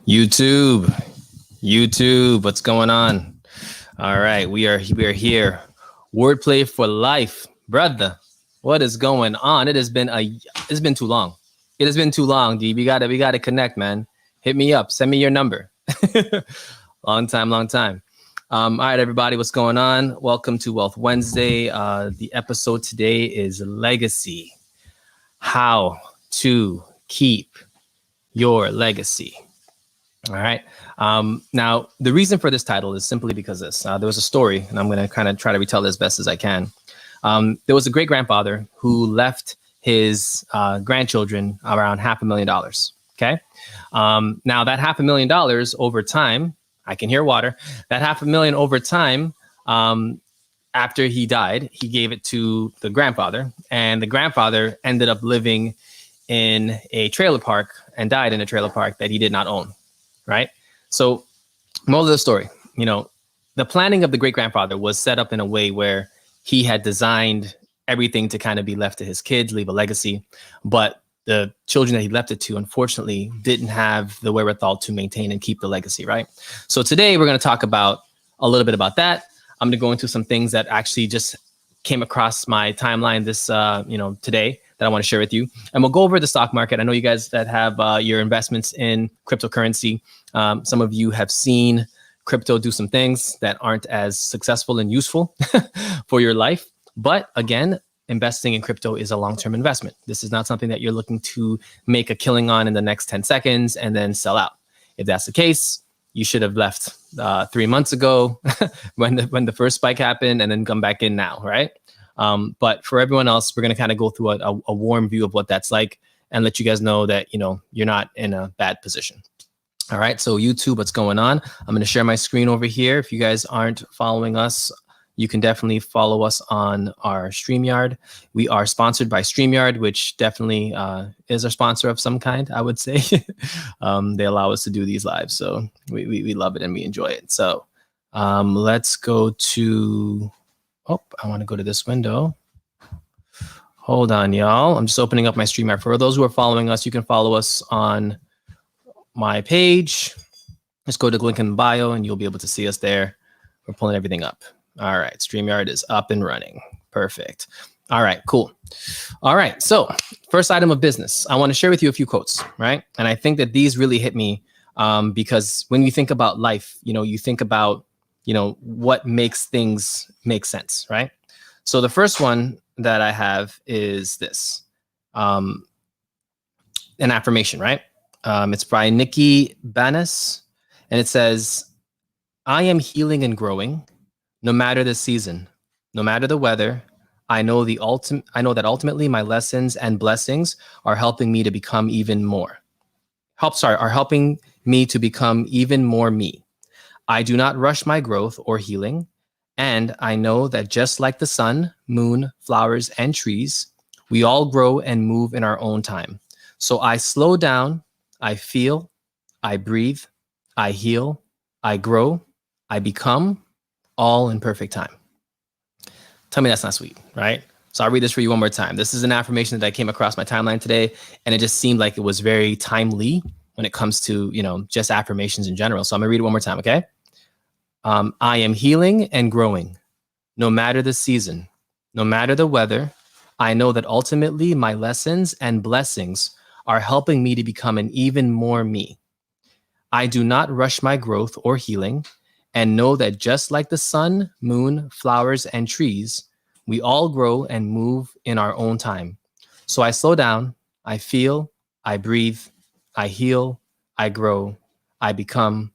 YouTube, what's going on? All right, we are here. Wordplay for life, brother. What is going on? It's been too long. It has been too long, D. We gotta connect, man. Hit me up. Send me your number. Long time. All right, everybody, what's going on? Welcome to Wealth Wednesday. The episode today is legacy. How to keep your legacy. All right. Now, the reason for this title is simply because this. There was a story, and I'm going to kind of try to retell it as best as I can. There was a great-grandfather who left his grandchildren around $500,000. Okay. Now, that $500,000 over time, I can hear water, that $500,000 over time, after he died, he gave it to the grandfather, and the grandfather ended up living in a trailer park and died in a trailer park that he did not own. Right. So, moral of the story, the planning of the great grandfather was set up in a way where he had designed everything to kind of be left to his kids, leave a legacy. But the children that he left it to, unfortunately, didn't have the wherewithal to maintain and keep the legacy. Right. So today we're going to talk about a little bit about that. I'm going to go into some things that actually just came across my timeline this, today, that I want to share with you. And we'll go over the stock market. I know you guys that have your investments in cryptocurrency. Some of you have seen crypto do some things that aren't as successful and useful for your life. But again, investing in crypto is a long-term investment. This is not something that you're looking to make a killing on in the next 10 seconds and then sell out. If that's the case, you should have left 3 months ago when the first spike happened and then come back in now, right? But for everyone else, we're going to kind of go through a warm view of what that's like and let you guys know that, you're not in a bad position. All right. So YouTube, what's going on? I'm going to share my screen over here. If you guys aren't following us, you can definitely follow us on our StreamYard. We are sponsored by StreamYard, which definitely is a sponsor of some kind, I would say. They allow us to do these lives. So we love it and we enjoy it. So let's go to... Oh, I want to go to this window. Hold on, y'all. I'm just opening up my StreamYard. For those who are following us, you can follow us on my page. Just go to the link in the bio and you'll be able to see us there. We're pulling everything up. All right. StreamYard is up and running. Perfect. All right, cool. All right. So first item of business, I want to share with you a few quotes, right? And I think that these really hit me because when you think about life, you think about what makes things make sense, right? So the first one that I have is this, an affirmation, right? It's by Nikki Banas, and it says, "I am healing and growing, no matter the season, no matter the weather. I know that ultimately my lessons and blessings are helping me to become even more. Helping me to become even more me. I do not rush my growth or healing, and I know that just like the sun, moon, flowers, and trees, we all grow and move in our own time. So I slow down, I feel, I breathe, I heal, I grow, I become, all in perfect time." Tell me that's not sweet, right? So I'll read this for you one more time. This is an affirmation that I came across my timeline today, and it just seemed like it was very timely when it comes to, just affirmations in general. So I'm gonna read it one more time, okay? I am healing and growing, no matter the season, no matter the weather. I know that ultimately my lessons and blessings are helping me to become an even more me. I do not rush my growth or healing, and know that just like the sun, moon, flowers, and trees, we all grow and move in our own time. So I slow down, I feel, I breathe, I heal, I grow, I become,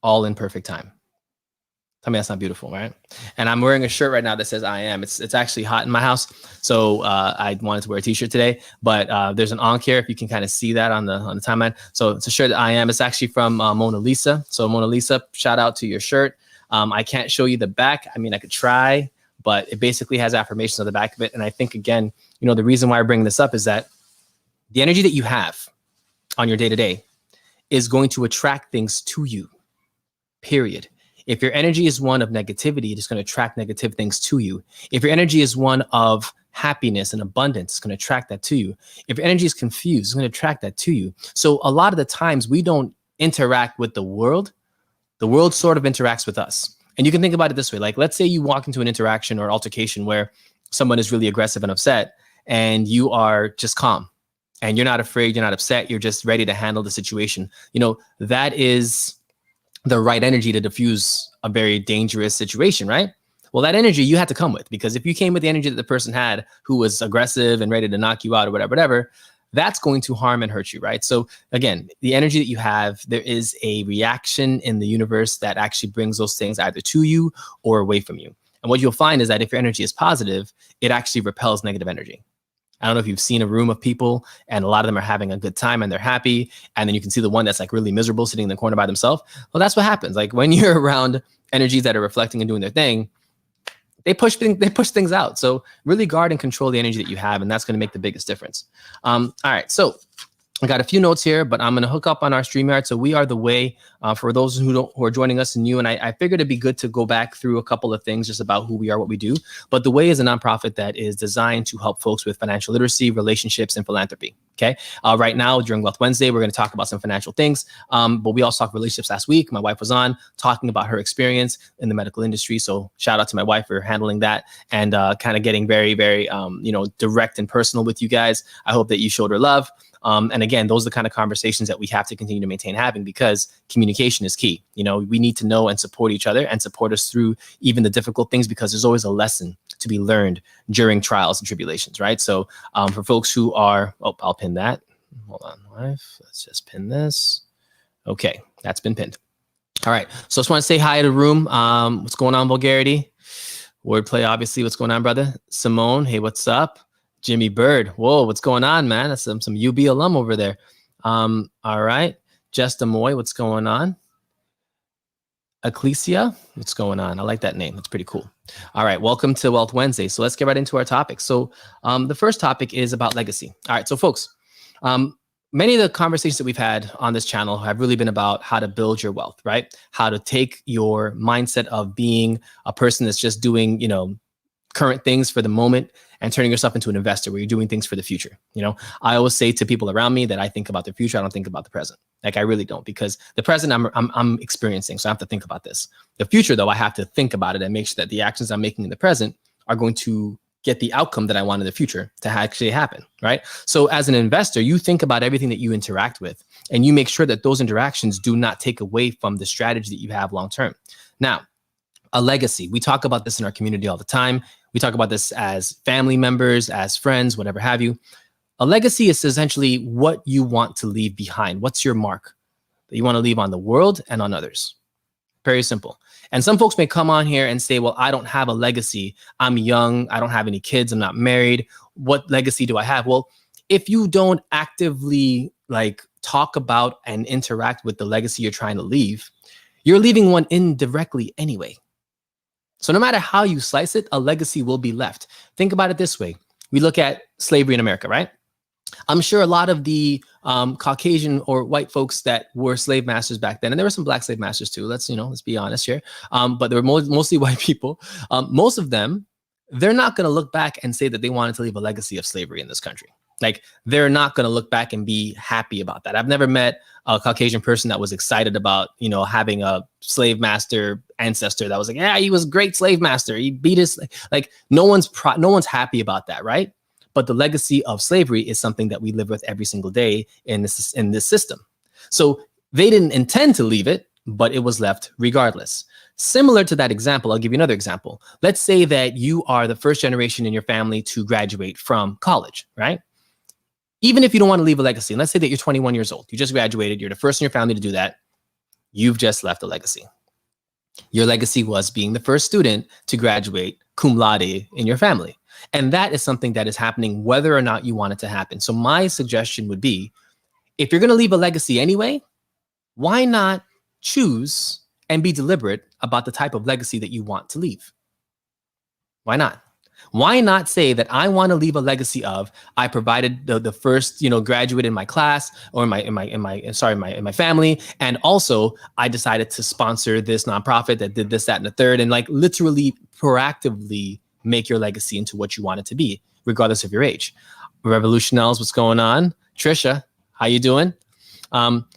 all in perfect time. Tell me that's not beautiful, right? And I'm wearing a shirt right now that says "I am." It's actually hot in my house, so I wanted to wear a t-shirt today. But there's an onk here if you can kind of see that on the timeline. So it's a shirt that I am. It's actually from Mona Lisa. So Mona Lisa, shout out to your shirt. I can't show you the back. I mean, I could try, but it basically has affirmations on the back of it. And I think again, the reason why I bring this up is that the energy that you have on your day-to-day is going to attract things to you. Period. If your energy is one of negativity, it's going to attract negative things to you. If your energy is one of happiness and abundance, it's going to attract that to you. If your energy is confused, it's going to attract that to you. So a lot of the times we don't interact with the world sort of interacts with us. And you can think about it this way. Like, let's say you walk into an interaction or altercation where someone is really aggressive and upset, and you are just calm and you're not afraid, you're not upset, you're just ready to handle the situation. That is the right energy to diffuse a very dangerous situation, right? Well, that energy you had to come with, because if you came with the energy that the person had who was aggressive and ready to knock you out or whatever, that's going to harm and hurt you, right? So again, the energy that you have, there is a reaction in the universe that actually brings those things either to you or away from you. And what you'll find is that if your energy is positive, it actually repels negative energy. I don't know if you've seen a room of people and a lot of them are having a good time and they're happy. And then you can see the one that's like really miserable sitting in the corner by themselves. Well, that's what happens. Like when you're around energies that are reflecting and doing their thing, they push things out. So really guard and control the energy that you have, and that's going to make the biggest difference. All right, so I got a few notes here, but I'm going to hook up on our StreamYard. So we are the way for those who are joining us new. And I figured it'd be good to go back through a couple of things just about who we are, what we do. But the way is a nonprofit that is designed to help folks with financial literacy, relationships, and philanthropy. Okay. Right now during Wealth Wednesday, we're going to talk about some financial things. But we also talked relationships last week. My wife was on talking about her experience in the medical industry. So shout out to my wife for handling that and kind of getting very, very, direct and personal with you guys. I hope that you showed her love. And again, those are the kind of conversations that we have to continue to maintain having, because communication is key. We need to know and support each other and support us through even the difficult things, because there's always a lesson to be learned during trials and tribulations, right? So for folks who are, I'll pin that. Hold on, wife. Let's just pin this. Okay, that's been pinned. All right. So I just want to say hi to the room. What's going on, Vulgarity? Wordplay, obviously. What's going on, brother? Simone, hey, what's up? Jimmy Bird. Whoa, what's going on, man? That's some UB alum over there. All right. Just Amoy, what's going on? Ecclesia, what's going on? I like that name. That's pretty cool. All right. Welcome to Wealth Wednesday. So let's get right into our topic. So the first topic is about legacy. All right. So folks, many of the conversations that we've had on this channel have really been about how to build your wealth, right? How to take your mindset of being a person that's just doing, current things for the moment and turning yourself into an investor where you're doing things for the future. I always say to people around me that I think about the future. I don't think about the present. Like I really don't, because the present I'm experiencing. So I have to think about this. The future though, I have to think about it and make sure that the actions I'm making in the present are going to get the outcome that I want in the future to actually happen, right? So as an investor, you think about everything that you interact with and you make sure that those interactions do not take away from the strategy that you have long-term. Now, a legacy, we talk about this in our community all the time. We talk about this as family members, as friends, whatever have you. A legacy is essentially what you want to leave behind. What's your mark that you want to leave on the world and on others? Very simple. And some folks may come on here and say, well, I don't have a legacy. I'm young. I don't have any kids. I'm not married. What legacy do I have? Well, if you don't actively talk about and interact with the legacy you're trying to leave, you're leaving one indirectly anyway. So no matter how you slice it, a legacy will be left. Think about it this way. We look at slavery in America, right? I'm sure a lot of the Caucasian or white folks that were slave masters back then, and there were some black slave masters too, let's be honest here, but there were mostly white people. Most of them, they're not going to look back and say that they wanted to leave a legacy of slavery in this country. They're not going to look back and be happy about that. I've never met a Caucasian person that was excited about, having a slave master ancestor that was like, yeah, he was a great slave master. He beat his, no one's happy about that, right? But the legacy of slavery is something that we live with every single day in this system. So they didn't intend to leave it, but it was left regardless. Similar to that example, I'll give you another example. Let's say that you are the first generation in your family to graduate from college, right? Even if you don't want to leave a legacy, and let's say that you're 21 years old, you just graduated, you're the first in your family to do that, you've just left a legacy. Your legacy was being the first student to graduate cum laude in your family. And that is something that is happening whether or not you want it to happen. So my suggestion would be, if you're going to leave a legacy anyway, why not choose and be deliberate about the type of legacy that you want to leave? Why not? Why not say that I want to leave a legacy of I provided the first graduate in my class or in my family, and also I decided to sponsor this nonprofit that did this, that, and the third, and literally proactively make your legacy into what you want it to be, regardless of your age. Revolutionals, what's going on? Trisha, how you doing?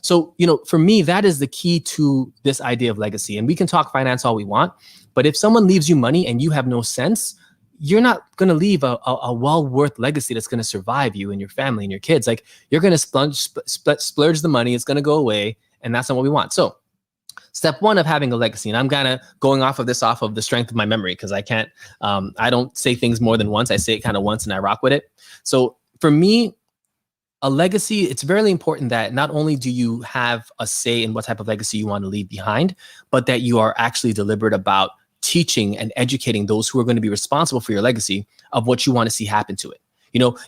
So, for me, that is the key to this idea of legacy. And we can talk finance all we want, but if someone leaves you money and you have no sense, you're not going to leave a well-worth legacy that's going to survive you and your family and your kids. Like, you're going to splurge the money. It's going to go away. And that's not what we want. So step one of having a legacy, and I'm kind of going off of the strength of my memory, because I can't, I don't say things more than once. I say it kind of once and I rock with it. So for me, a legacy, it's very important that not only do you have a say in what type of legacy you want to leave behind, but that you are actually deliberate about teaching and educating those who are going to be responsible for your legacy of what you want to see happen to it.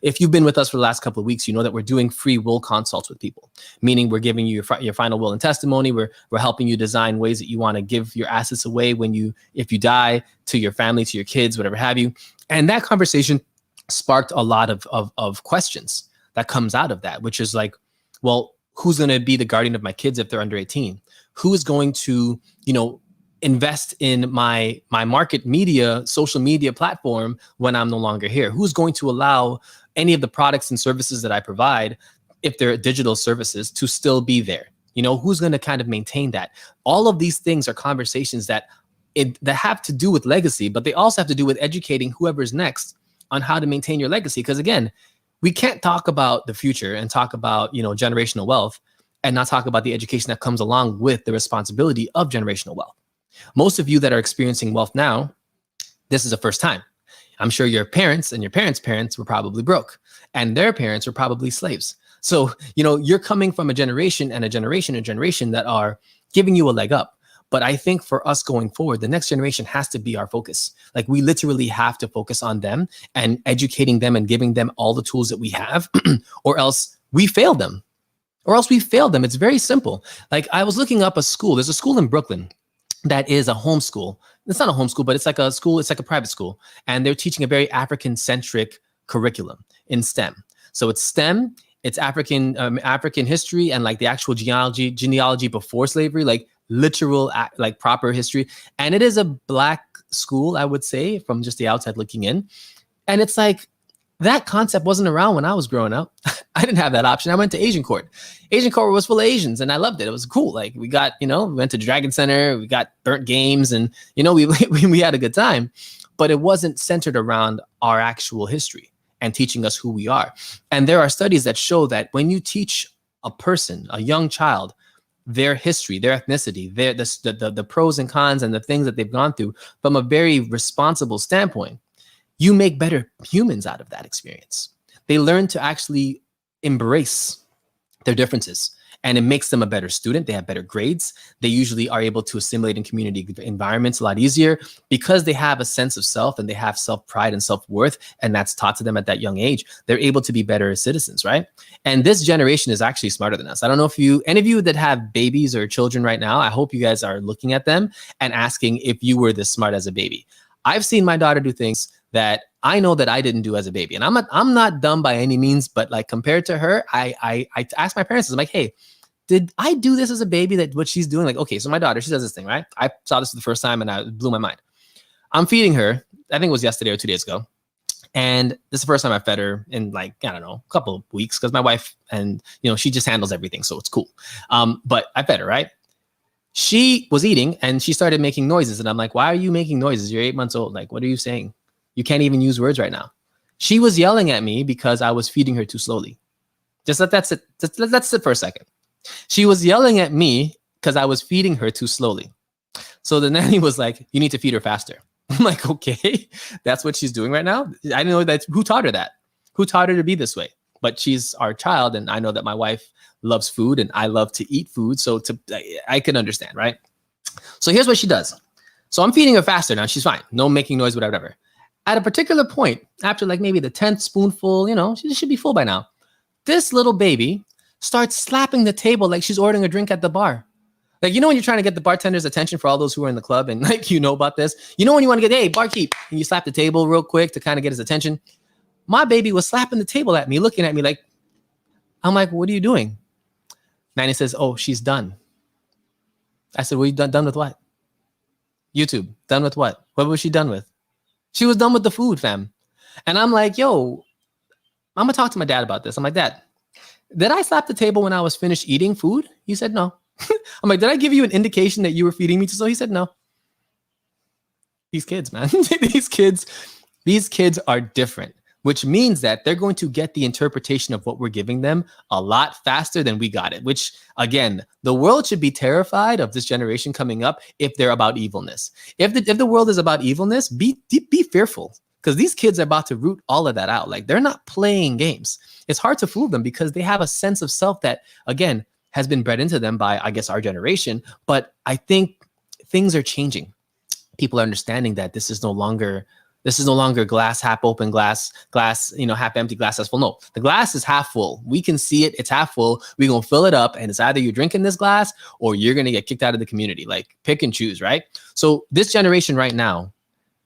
If you've been with us for the last couple of weeks, you know that we're doing free will consults with people, meaning we're giving you your final will and testimony. We're helping you design ways that you want to give your assets away if you die, to your family, to your kids, whatever have you. And that conversation sparked a lot of questions that comes out of that, which is like, well, who's going to be the guardian of my kids if they're under 18? Who is going to, invest in my market media, social media platform when I'm no longer here? Who's going to allow any of the products and services that I provide, if they're digital services, to still be there? Who's going to kind of maintain that? All of these things are conversations that have to do with legacy, but they also have to do with educating whoever's next on how to maintain your legacy. Because again, we can't talk about the future and talk about, generational wealth and not talk about the education that comes along with the responsibility of generational wealth. Most of you that are experiencing wealth now, this is the first time. I'm sure your parents and your parents' parents were probably broke, and their parents were probably slaves. So, you're coming from a generation that are giving you a leg up. But I think for us going forward, the next generation has to be our focus. Like, we literally have to focus on them and educating them and giving them all the tools that we have, or else we fail them. It's very simple. Like, I was looking up a school. There's a school in Brooklyn that is a homeschool. It's not a homeschool, but it's like a school. It's like a private school. And they're teaching a very African-centric curriculum in STEM. So it's STEM, it's African history, and like the actual genealogy before slavery, like literal, like proper history. And it is a Black school, I would say, from just the outside looking in. And it's like, that concept wasn't around when I was growing up. I didn't have that option. I went to Asian Court. Asian Court was full of Asians, and I loved it. It was cool. Like, we got, we went to Dragon Center, we got burnt games, and, we had a good time. But it wasn't centered around our actual history and teaching us who we are. And there are studies that show that when you teach a person, a young child, their history, their ethnicity, the pros and cons and the things that they've gone through from a very responsible standpoint, you make better humans out of that experience. They learn to actually embrace their differences, and it makes them a better student. They have better grades. They usually are able to assimilate in community environments a lot easier because they have a sense of self and they have self-pride and self-worth, and that's taught to them at that young age. They're able to be better citizens, right? And this generation is actually smarter than us. I don't know if any of you that have babies or children right now, I hope you guys are looking at them and asking if you were this smart as a baby. I've seen my daughter do things that I know that I didn't do as a baby. And I'm not dumb by any means, but like, compared to her, I asked my parents, I'm like, hey, did I do this as a baby, that what she's doing? Like, okay, so my daughter, she does this thing, right? I saw this for the first time and it blew my mind. I'm feeding her. I think it was yesterday or 2 days ago. And this is the first time I fed her in, like, I don't know, a couple of weeks, because my wife, and she just handles everything. So it's cool. But I fed her, right? She was eating and she started making noises. And I'm like, why are you making noises? You're 8 months old. Like, what are you saying? You can't even use words right now. She was yelling at me because I was feeding her too slowly. Just let that sit. Let's sit for a second. She was yelling at me because I was feeding her too slowly. So the nanny was like, you need to feed her faster. I'm like, okay, that's what she's doing right now. I didn't know that. Who taught her that? Who taught her to be this way? But she's our child. And I know that my wife loves food and I love to eat food. So I can understand, right? So here's what she does. So I'm feeding her faster now. She's fine. No making noise, whatever. At a particular point, after like maybe the 10th spoonful, she should be full by now. This little baby starts slapping the table like she's ordering a drink at the bar. Like, when you're trying to get the bartender's attention, for all those who are in the club and like, about this, when you want to get, hey, barkeep, and you slap the table real quick to kind of get his attention. My baby was slapping the table at me, looking at me like, I'm like, what are you doing? Nanny says, oh, she's done. I said, well, you done with what? YouTube. Done with what? What was she done with? She was done with the food, fam. And I'm like, yo, I'm going to talk to my dad about this. I'm like, Dad, did I slap the table when I was finished eating food? He said, no. I'm like, did I give you an indication that you were feeding me? So he said, no. These kids, man, these kids are different, which means that they're going to get the interpretation of what we're giving them a lot faster than we got it, which again, the world should be terrified of this generation coming up if they're about evilness. If the world is about evilness, be fearful, because these kids are about to root all of that out. Like, they're not playing games. It's hard to fool them because they have a sense of self that, again, has been bred into them by, I guess, our generation. But I think things are changing. People are understanding that this is no longer glass half open, glass, half empty, glass half full. No, the glass is half full. We can see it. It's half full. We're going to fill it up. And it's either you're drinking this glass or you're going to get kicked out of the community. Like, pick and choose, right? So this generation right now,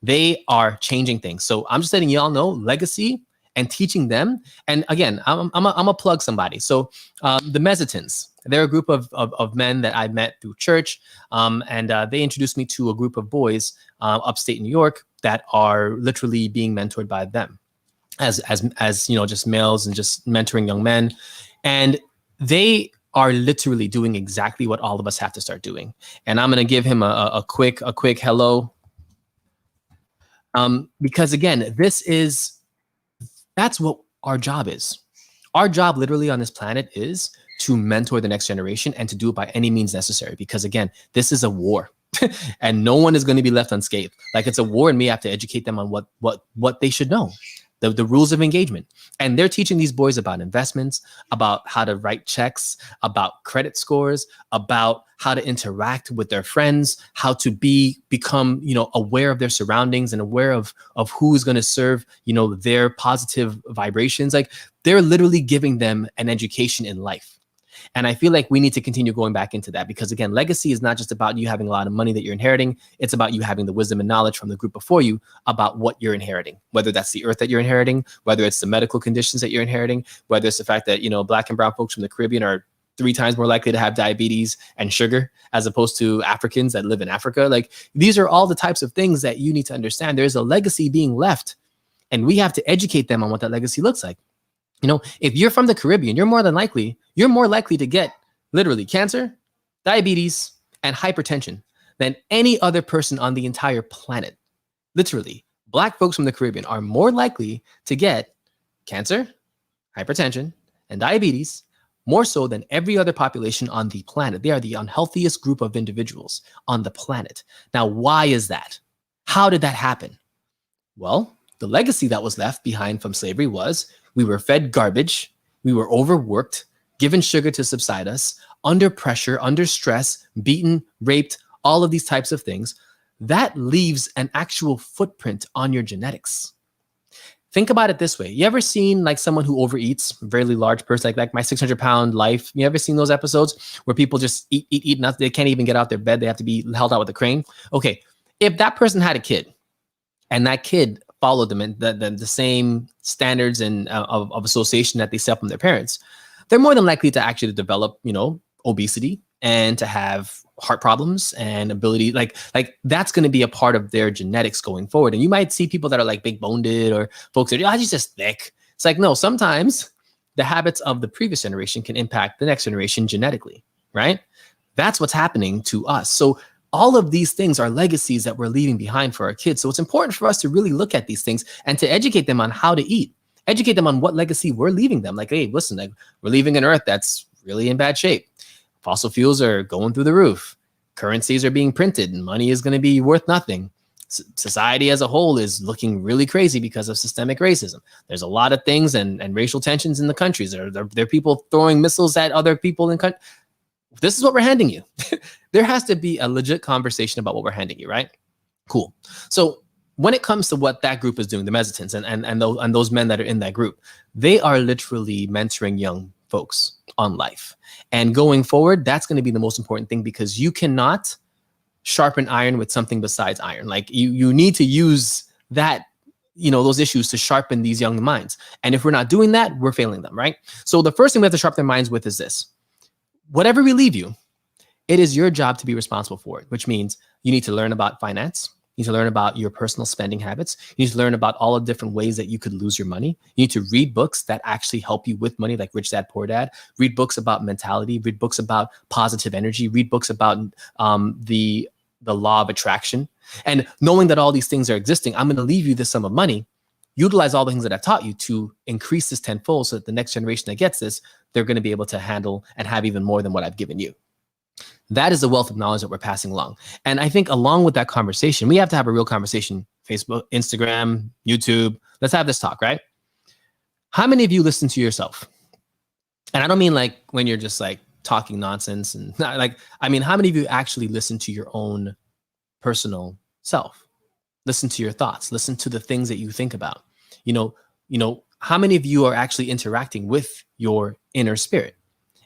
they are changing things. So I'm just letting y'all know legacy and teaching them. And again, I'm a plug somebody. So the Mezzotins, they're a group of men that I met through church. And they introduced me to a group of boys upstate New York that are literally being mentored by them as just males and just mentoring young men. And they are literally doing exactly what all of us have to start doing. And I'm going to give him a quick hello. Because again, that's what our job is. Our job literally on this planet is to mentor the next generation and to do it by any means necessary. Because again, this is a war and no one is going to be left unscathed. Like, it's a war and we have to educate them on what they should know, the rules of engagement. And they're teaching these boys about investments, about how to write checks, about credit scores, about how to interact with their friends, how to become, aware of their surroundings and aware of who's going to serve, their positive vibrations. Like, they're literally giving them an education in life. And I feel like we need to continue going back into that because, again, legacy is not just about you having a lot of money that you're inheriting. It's about you having the wisdom and knowledge from the group before you about what you're inheriting, whether that's the earth that you're inheriting, whether it's the medical conditions that you're inheriting, whether it's the fact that, Black and brown folks from the Caribbean are 3 times more likely to have diabetes and sugar as opposed to Africans that live in Africa. Like, these are all the types of things that you need to understand. There's a legacy being left, and we have to educate them on what that legacy looks like. If you're from the Caribbean, you're more likely to get literally cancer, diabetes, and hypertension than any other person on the entire planet. Literally, Black folks from the Caribbean are more likely to get cancer, hypertension, and diabetes more so than every other population on the planet. They are the unhealthiest group of individuals on the planet. Now, why is that? How did that happen? Well, the legacy that was left behind from slavery was we were fed garbage, we were overworked, given sugar to subside us, under pressure, under stress, beaten, raped, all of these types of things. That leaves an actual footprint on your genetics. Think about it this way. You ever seen like someone who overeats, a very large person, like my 600-pound life? You ever seen those episodes where people just eat nothing? They can't even get out their bed. They have to be held out with a crane. Okay, if that person had a kid and that kid followed them in the same standards and of association that they set from their parents, they're more than likely to actually develop, obesity and to have heart problems and ability, like that's going to be a part of their genetics going forward. And you might see people that are like big boned or folks that are he's just thick. It's like, no, sometimes the habits of the previous generation can impact the next generation genetically, right? That's what's happening to us. So all of these things are legacies that we're leaving behind for our kids. So it's important for us to really look at these things and to educate them on how to eat, educate them on what legacy we're leaving them. Like, hey, listen, like, we're leaving an earth that's really in bad shape. Fossil fuels are going through the roof. Currencies are being printed and money is going to be worth nothing. Society as a whole is looking really crazy because of systemic racism. There's a lot of things and racial tensions in the countries. There are people throwing missiles at other people in countries. This is what we're handing you. There has to be a legit conversation about what we're handing you, right? Cool. So when it comes to what that group is doing, the Mezzotins and those men that are in that group, they are literally mentoring young folks on life. And going forward, that's going to be the most important thing because you cannot sharpen iron with something besides iron. Like you need to use that, those issues to sharpen these young minds. And if we're not doing that, we're failing them, right? So the first thing we have to sharpen their minds with is this. Whatever we leave you, it is your job to be responsible for it, which means you need to learn about finance. You need to learn about your personal spending habits. You need to learn about all the different ways that you could lose your money. You need to read books that actually help you with money, like Rich Dad, Poor Dad. Read books about mentality. Read books about positive energy. Read books about the law of attraction. And knowing that all these things are existing, I'm going to leave you this sum of money. Utilize all the things that I've taught you to increase this tenfold so that the next generation that gets this, they're going to be able to handle and have even more than what I've given you. That is the wealth of knowledge that we're passing along. And I think along with that conversation, we have to have a real conversation. Facebook, Instagram, YouTube. Let's have this talk, right? How many of you listen to yourself? And I don't mean like when you're just like talking nonsense and like, I mean, how many of you actually listen to your own personal self? Listen to your thoughts, listen to the things that you think about. You know, how many of you are actually interacting with your inner spirit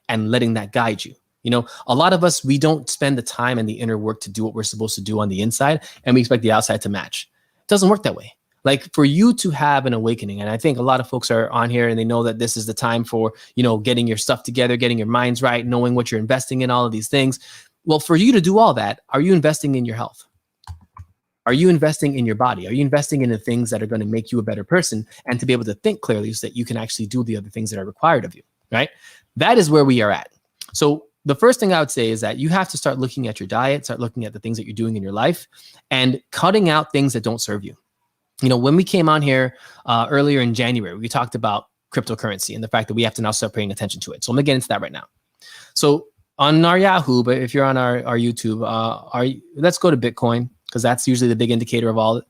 and letting that guide you? You know, a lot of us, we don't spend the time and the inner work to do what we're supposed to do on the inside, and we expect the outside to match. It doesn't work that way. Like for you to have an awakening, and I think a lot of folks are on here and they know that this is the time for, you know, getting your stuff together, getting your minds right, knowing what you're investing in, all of these things. Well, for you to do all that, are you investing in your health? Are you investing in your body? Are you investing in the things that are going to make you a better person and to be able to think clearly so that you can actually do the other things that are required of you, right? That is where we are at. So the first thing I would say is that you have to start looking at your diet, start looking at the things that you're doing in your life and cutting out things that don't serve you. You know, when we came on here earlier in January, we talked about cryptocurrency and the fact that we have to now start paying attention to it. So I'm gonna get into that right now. So on our Yahoo, but if you're on our YouTube, let's go to Bitcoin because that's usually the big indicator of all.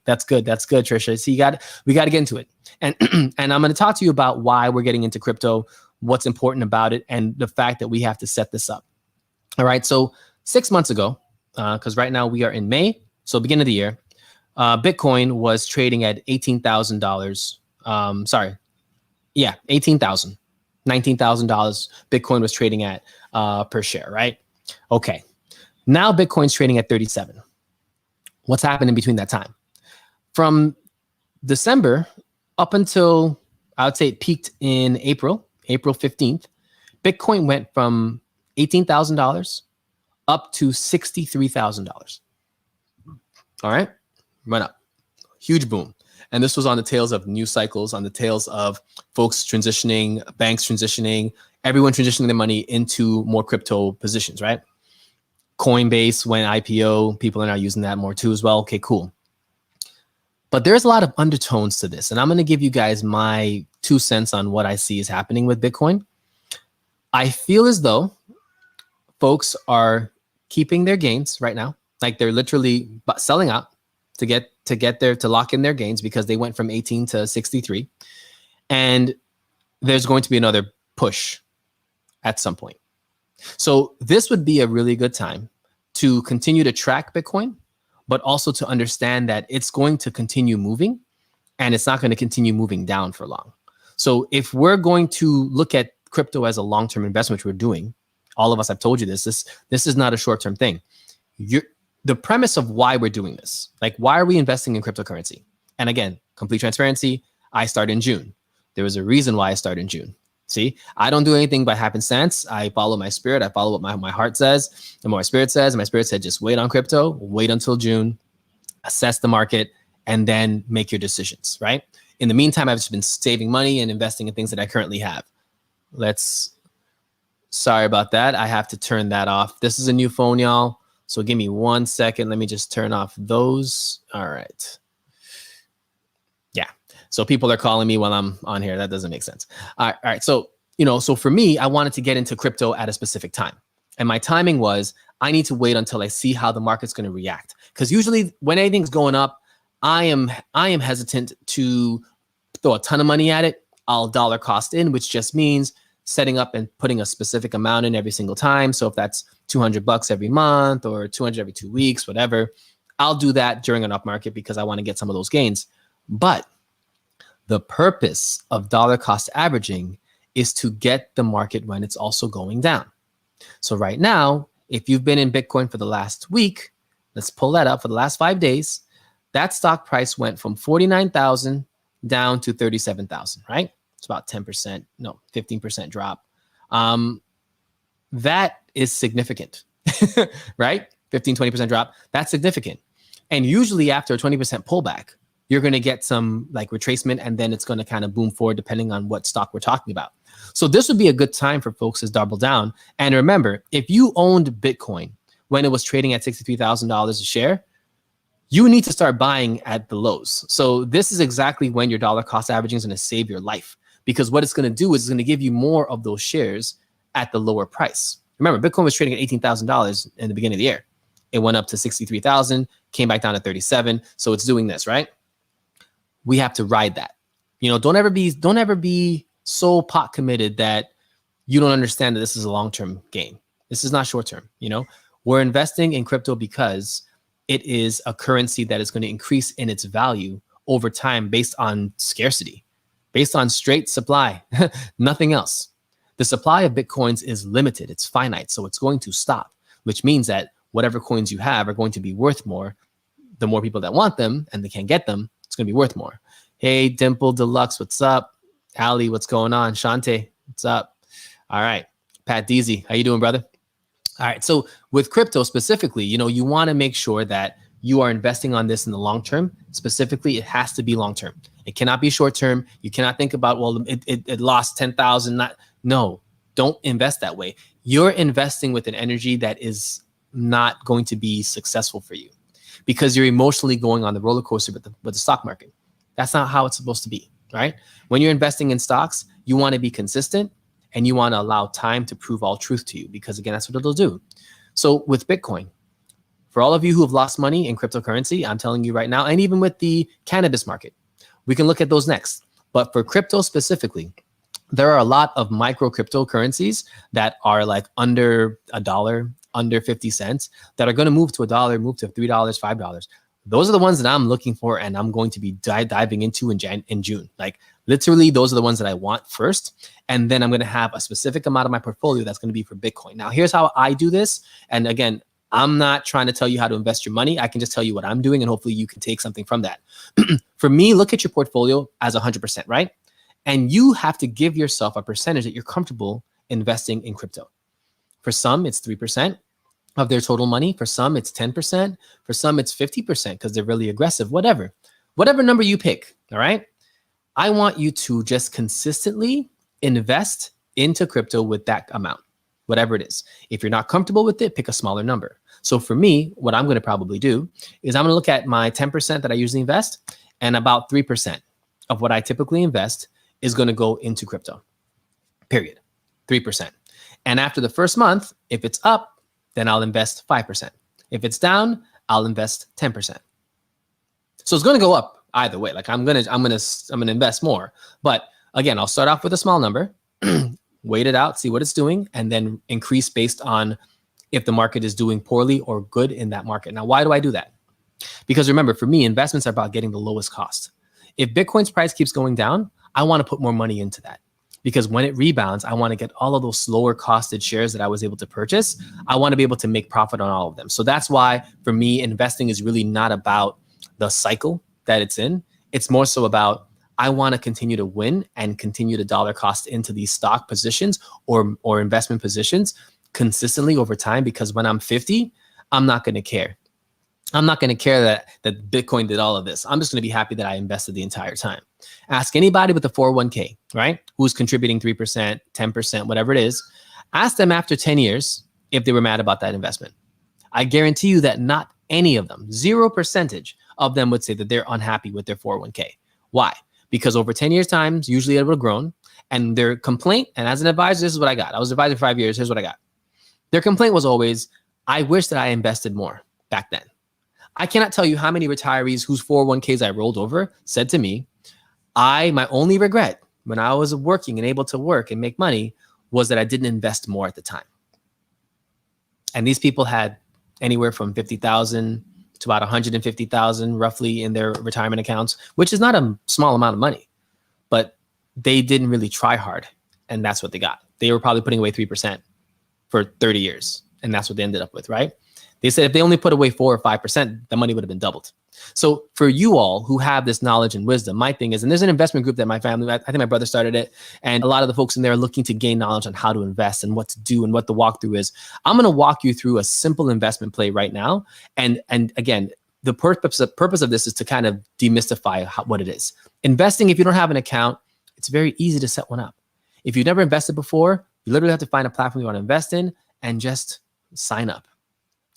That's good. That's good, Trisha. So we got to get into it. And and I'm going to talk to you about why we're getting into crypto, what's important about it, and the fact that we have to set this up. All right. So 6 months ago, because right now we are in May, so beginning of the year, Bitcoin was trading at $18,000. $18,000, $19,000. Bitcoin was trading at per share, right? Okay. Now Bitcoin's trading at 37. What's happened in between that time? From December up until, I would say it peaked in April 15th, Bitcoin went from $18,000 up to $63,000. All right, run up, huge boom. And this was on the tails of news cycles, on the tails of folks transitioning, banks transitioning, everyone transitioning their money into more crypto positions, right? Coinbase went IPO. People are now using that more too as well. Okay, cool. But there's a lot of undertones to this. And I'm going to give you guys my 2 cents on what I see is happening with Bitcoin. I feel as though folks are keeping their gains right now. Like they're literally selling out to lock in their gains because they went from 18 to 63. And there's going to be another push at some point. So this would be a really good time to continue to track Bitcoin, but also to understand that it's going to continue moving and it's not going to continue moving down for long. So if we're going to look at crypto as a long-term investment, which we're doing, all of us, I've told you this is not a short-term thing. The premise of why we're doing this, like why are we investing in cryptocurrency? And again, complete transparency, I started in June. There was a reason why I started in June. See, I don't do anything by happenstance. I follow my spirit. I follow what my heart says and what my spirit says. And my spirit said, just wait on crypto, wait until June, assess the market, and then make your decisions, right? In the meantime, I've just been saving money and investing in things that I currently have. Sorry about that. I have to turn that off. This is a new phone, y'all. So give me 1 second. Let me just turn off those. All right. Yeah. So people are calling me while I'm on here. That doesn't make sense. All right. So, so for me, I wanted to get into crypto at a specific time. And my timing was, I need to wait until I see how the market's going to react. Because usually when anything's going up, I am hesitant to throw a ton of money at it. I'll dollar cost in, which just means setting up and putting a specific amount in every single time. So if that's $200 every month or 200 every 2 weeks, whatever, I'll do that during an up market because I want to get some of those gains. But the purpose of dollar cost averaging is to get the market when it's also going down. So right now, if you've been in Bitcoin for the last week, let's pull that up for the last 5 days, that stock price went from 49,000 down to 37,000, right? It's about 15% drop. That is significant, right? 15, 20% drop, that's significant. And usually after a 20% pullback, you're going to get some like retracement, and then it's going to kind of boom forward depending on what stock we're talking about. So this would be a good time for folks to double down. And remember, if you owned Bitcoin when it was trading at $63,000 a share, you need to start buying at the lows. So this is exactly when your dollar cost averaging is going to save your life, because what it's going to do is it's going to give you more of those shares at the lower price. Remember, Bitcoin was trading at $18,000 in the beginning of the year. It went up to 63,000, came back down to 37. So it's doing this, right? We have to ride that. You know, don't ever be so pot committed that you don't understand that this is a long-term game. This is not short-term. You know, we're investing in crypto because it is a currency that is going to increase in its value over time based on scarcity, based on straight supply, nothing else. The supply of Bitcoins is limited. It's finite. So it's going to stop, which means that whatever coins you have are going to be worth more. The more people that want them and they can't get them, it's going to be worth more. Hey, Dimple Deluxe, what's up? Ali, what's going on? Shante, what's up? All right. Pat Deasy, how you doing, brother? All right. So with crypto specifically, you know, you want to make sure that you are investing on this in the long term. Specifically, it has to be long term. It cannot be short term. You cannot think about, well, it lost 10,000. No, don't invest that way. You're investing with an energy that is not going to be successful for you because you're emotionally going on the roller coaster with the stock market. That's not how it's supposed to be, right? When you're investing in stocks, you want to be consistent and you want to allow time to prove all truth to you, because again, that's what it'll do. So with Bitcoin, for all of you who have lost money in cryptocurrency, I'm telling you right now, and even with the cannabis market, we can look at those next. But for crypto specifically, there are a lot of micro cryptocurrencies that are like under $1, under 50 cents, that are going to move to $1, move to $3, $5. Those are the ones that I'm looking for, and I'm going to be diving into in June. Like literally, those are the ones that I want first, and then I'm going to have a specific amount of my portfolio that's going to be for Bitcoin. Now, here's how I do this, and again, I'm not trying to tell you how to invest your money. I can just tell you what I'm doing, and hopefully you can take something from that. For me, look at your portfolio as 100%, right? And you have to give yourself a percentage that you're comfortable investing in crypto. For some, it's 3% of their total money. For some, it's 10%. For some, it's 50% because they're really aggressive, whatever number you pick, all right? I want you to just consistently invest into crypto with that amount, whatever it is. If you're not comfortable with it, pick a smaller number. So for me, what I'm going to probably do is I'm going to look at my 10% that I usually invest, and about 3% of what I typically invest is going to go into crypto, period, 3%. And after the first month, if it's up, then I'll invest 5%. If it's down, I'll invest 10%. So it's going to go up either way. Like I'm going to invest more. But again, I'll start off with a small number, wait it out, see what it's doing, and then increase based on if the market is doing poorly or good in that market. Now, why do I do that? Because remember, for me, investments are about getting the lowest cost. If Bitcoin's price keeps going down, I want to put more money into that. Because when it rebounds, I want to get all of those slower costed shares that I was able to purchase. I want to be able to make profit on all of them. So that's why, for me, investing is really not about the cycle that it's in. It's more so about, I want to continue to win and continue to dollar cost into these stock positions or investment positions consistently over time, because when I'm 50, I'm not going to care. I'm not going to care that Bitcoin did all of this. I'm just going to be happy that I invested the entire time. Ask anybody with a 401k, right? Who's contributing 3%, 10%, whatever it is. Ask them after 10 years if they were mad about that investment. I guarantee you that not any of them, 0% of them would say that they're unhappy with their 401k. Why? Because over 10 years times, usually it would have grown, and their complaint, and as an advisor, this is what I got. I was an advisor for 5 years. Here's what I got. Their complaint was always, I wish that I invested more back then. I cannot tell you how many retirees whose 401ks I rolled over said to me, my only regret when I was working and able to work and make money was that I didn't invest more at the time. And these people had anywhere from 50,000 to about 150,000 roughly in their retirement accounts, which is not a small amount of money, but they didn't really try hard. And that's what they got. They were probably putting away 3% for 30 years. And that's what they ended up with, right? They said if they only put away 4 or 5%, the money would have been doubled. So for you all who have this knowledge and wisdom, my thing is, and there's an investment group that my family, I think my brother started it, and a lot of the folks in there are looking to gain knowledge on how to invest and what to do and what the walkthrough is. I'm going to walk you through a simple investment play right now. And again, the purpose of this is to kind of demystify what it is. Investing, if you don't have an account, it's very easy to set one up. If you've never invested before, you literally have to find a platform you want to invest in and just sign up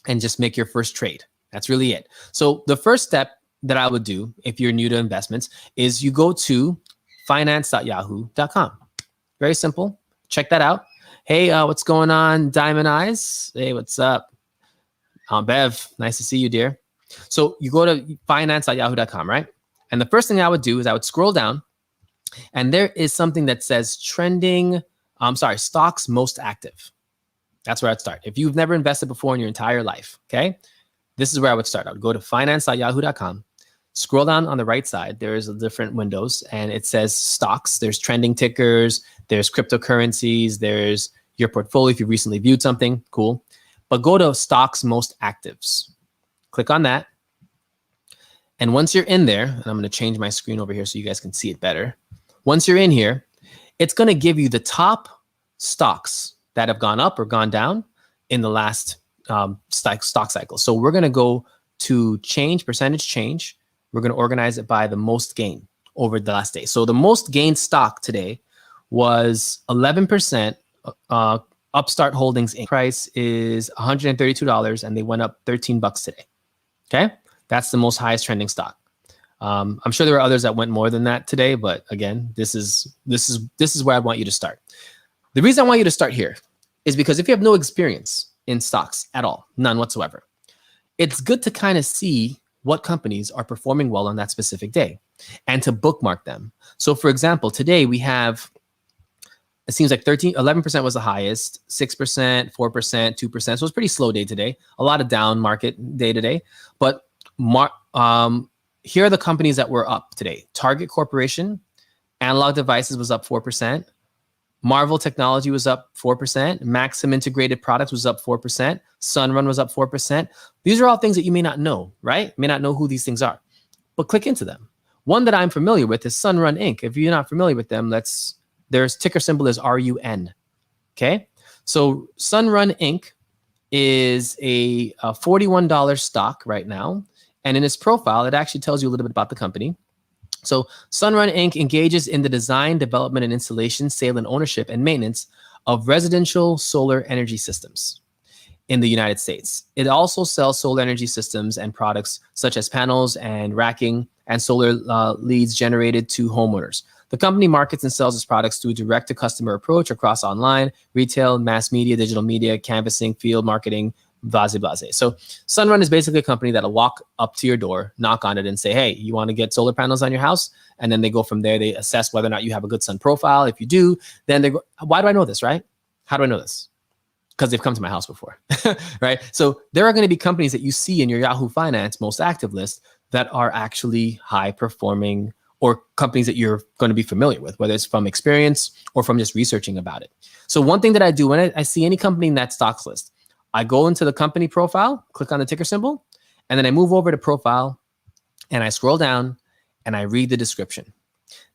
and just make your first trade. That's really it. So the first step that I would do if you're new to investments is you go to finance.yahoo.com. Very simple. Check that out. Hey, what's going on, Diamond Eyes? Hey, what's up? Bev, nice to see you, dear. So you go to finance.yahoo.com, right? And the first thing I would do is I would scroll down, and there is something that says stocks most active. That's where I'd start. If you've never invested before in your entire life, okay, this is where I would start. I would go to finance.yahoo.com, scroll down on the right side. There's different windows, and it says stocks. There's trending tickers. There's cryptocurrencies. There's your portfolio if you recently viewed something. Cool. But go to stocks most actives. Click on that. And once you're in there, and I'm going to change my screen over here so you guys can see it better. Once you're in here, it's going to give you the top stocks that have gone up or gone down in the last stock cycle. So we're going to go to percentage change. We're going to organize it by the most gain over the last day. So the most gained stock today was 11%. Upstart Holdings Inc. Price is $132, and they went up $13 today. Okay, that's the most highest trending stock. I'm sure there are others that went more than that today, but again, this is where I want you to start. The reason I want you to start here is because if you have no experience in stocks at all, none whatsoever, it's good to kind of see what companies are performing well on that specific day and to bookmark them. So for example, today we have, it seems like 11% was the highest, 6%, 4%, 2%. So it was a pretty slow day today. A lot of down market day today. But here are the companies that were up today. Target Corporation, Analog Devices was up 4%. Marvel Technology was up 4%. Maxim Integrated Products was up 4%. Sunrun was up 4%. These are all things that you may not know, right? You may not know who these things are, but click into them. One that I'm familiar with is Sunrun Inc. If you're not familiar with them, their ticker symbol is RUN. Okay, so Sunrun Inc. is a $41 stock right now. And in its profile, it actually tells you a little bit about the company. So Sunrun Inc. engages in the design, development, and installation, sale, and ownership and maintenance of residential solar energy systems in the United States. It also sells solar energy systems and products such as panels and racking and solar leads generated to homeowners. The company markets and sells its products through a direct-to-customer approach across online, retail, mass media, digital media, canvassing, field marketing, blase. So Sunrun is basically a company that'll walk up to your door, knock on it, and say, hey, you want to get solar panels on your house? And then they go from there. They assess whether or not you have a good sun profile. If you do, then they go, why do I know this, right? How do I know this? Because they've come to my house before, right? So there are going to be companies that you see in your Yahoo Finance most active list that are actually high performing, or companies that you're going to be familiar with, whether it's from experience or from just researching about it. So one thing that I do when I see any company in that stocks list, I go into the company profile, click on the ticker symbol, and then I move over to profile and I scroll down and I read the description.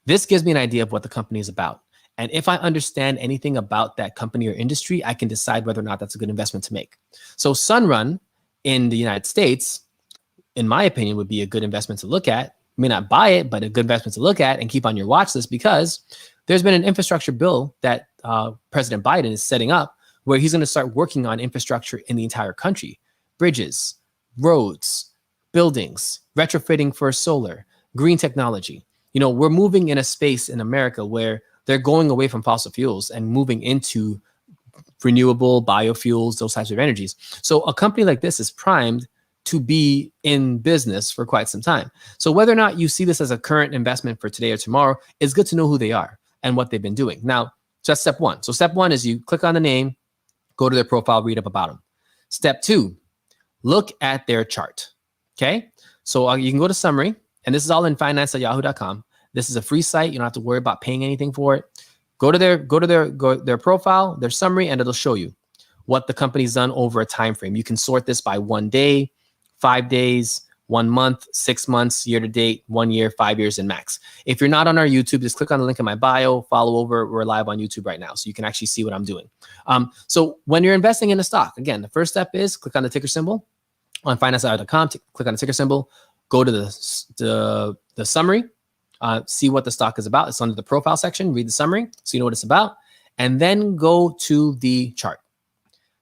This gives me an idea of what the company is about. And if I understand anything about that company or industry, I can decide whether or not that's a good investment to make. So Sunrun in the United States, in my opinion, would be a good investment to look at. You may not buy it, but a good investment to look at and keep on your watch list, because there's been an infrastructure bill that President Biden is setting up where he's going to start working on infrastructure in the entire country. Bridges, roads, buildings, retrofitting for solar, green technology. You know, we're moving in a space in America where they're going away from fossil fuels and moving into renewable biofuels, those types of energies. So a company like this is primed to be in business for quite some time. So whether or not you see this as a current investment for today or tomorrow, it's good to know who they are and what they've been doing. Now, that's step one. So step one is you click on the name, go to their profile, read up about them. Step two, look at their chart. Okay. So you can go to summary, and this is all in finance.yahoo.com. This is a free site. You don't have to worry about paying anything for it. Go to their profile, their summary, and it'll show you what the company's done over a time frame. You can sort this by 1 day, 5 days, 1 month, 6 months, year to date, 1 year, 5 years, and max. If you're not on our YouTube, just click on the link in my bio, follow over. We're live on YouTube right now, so you can actually see what I'm doing. So when you're investing in a stock, again, the first step is click on the ticker symbol on financehour.com, click on the ticker symbol, go to the summary, see what the stock is about. It's under the profile section, read the summary so you know what it's about, and then go to the chart.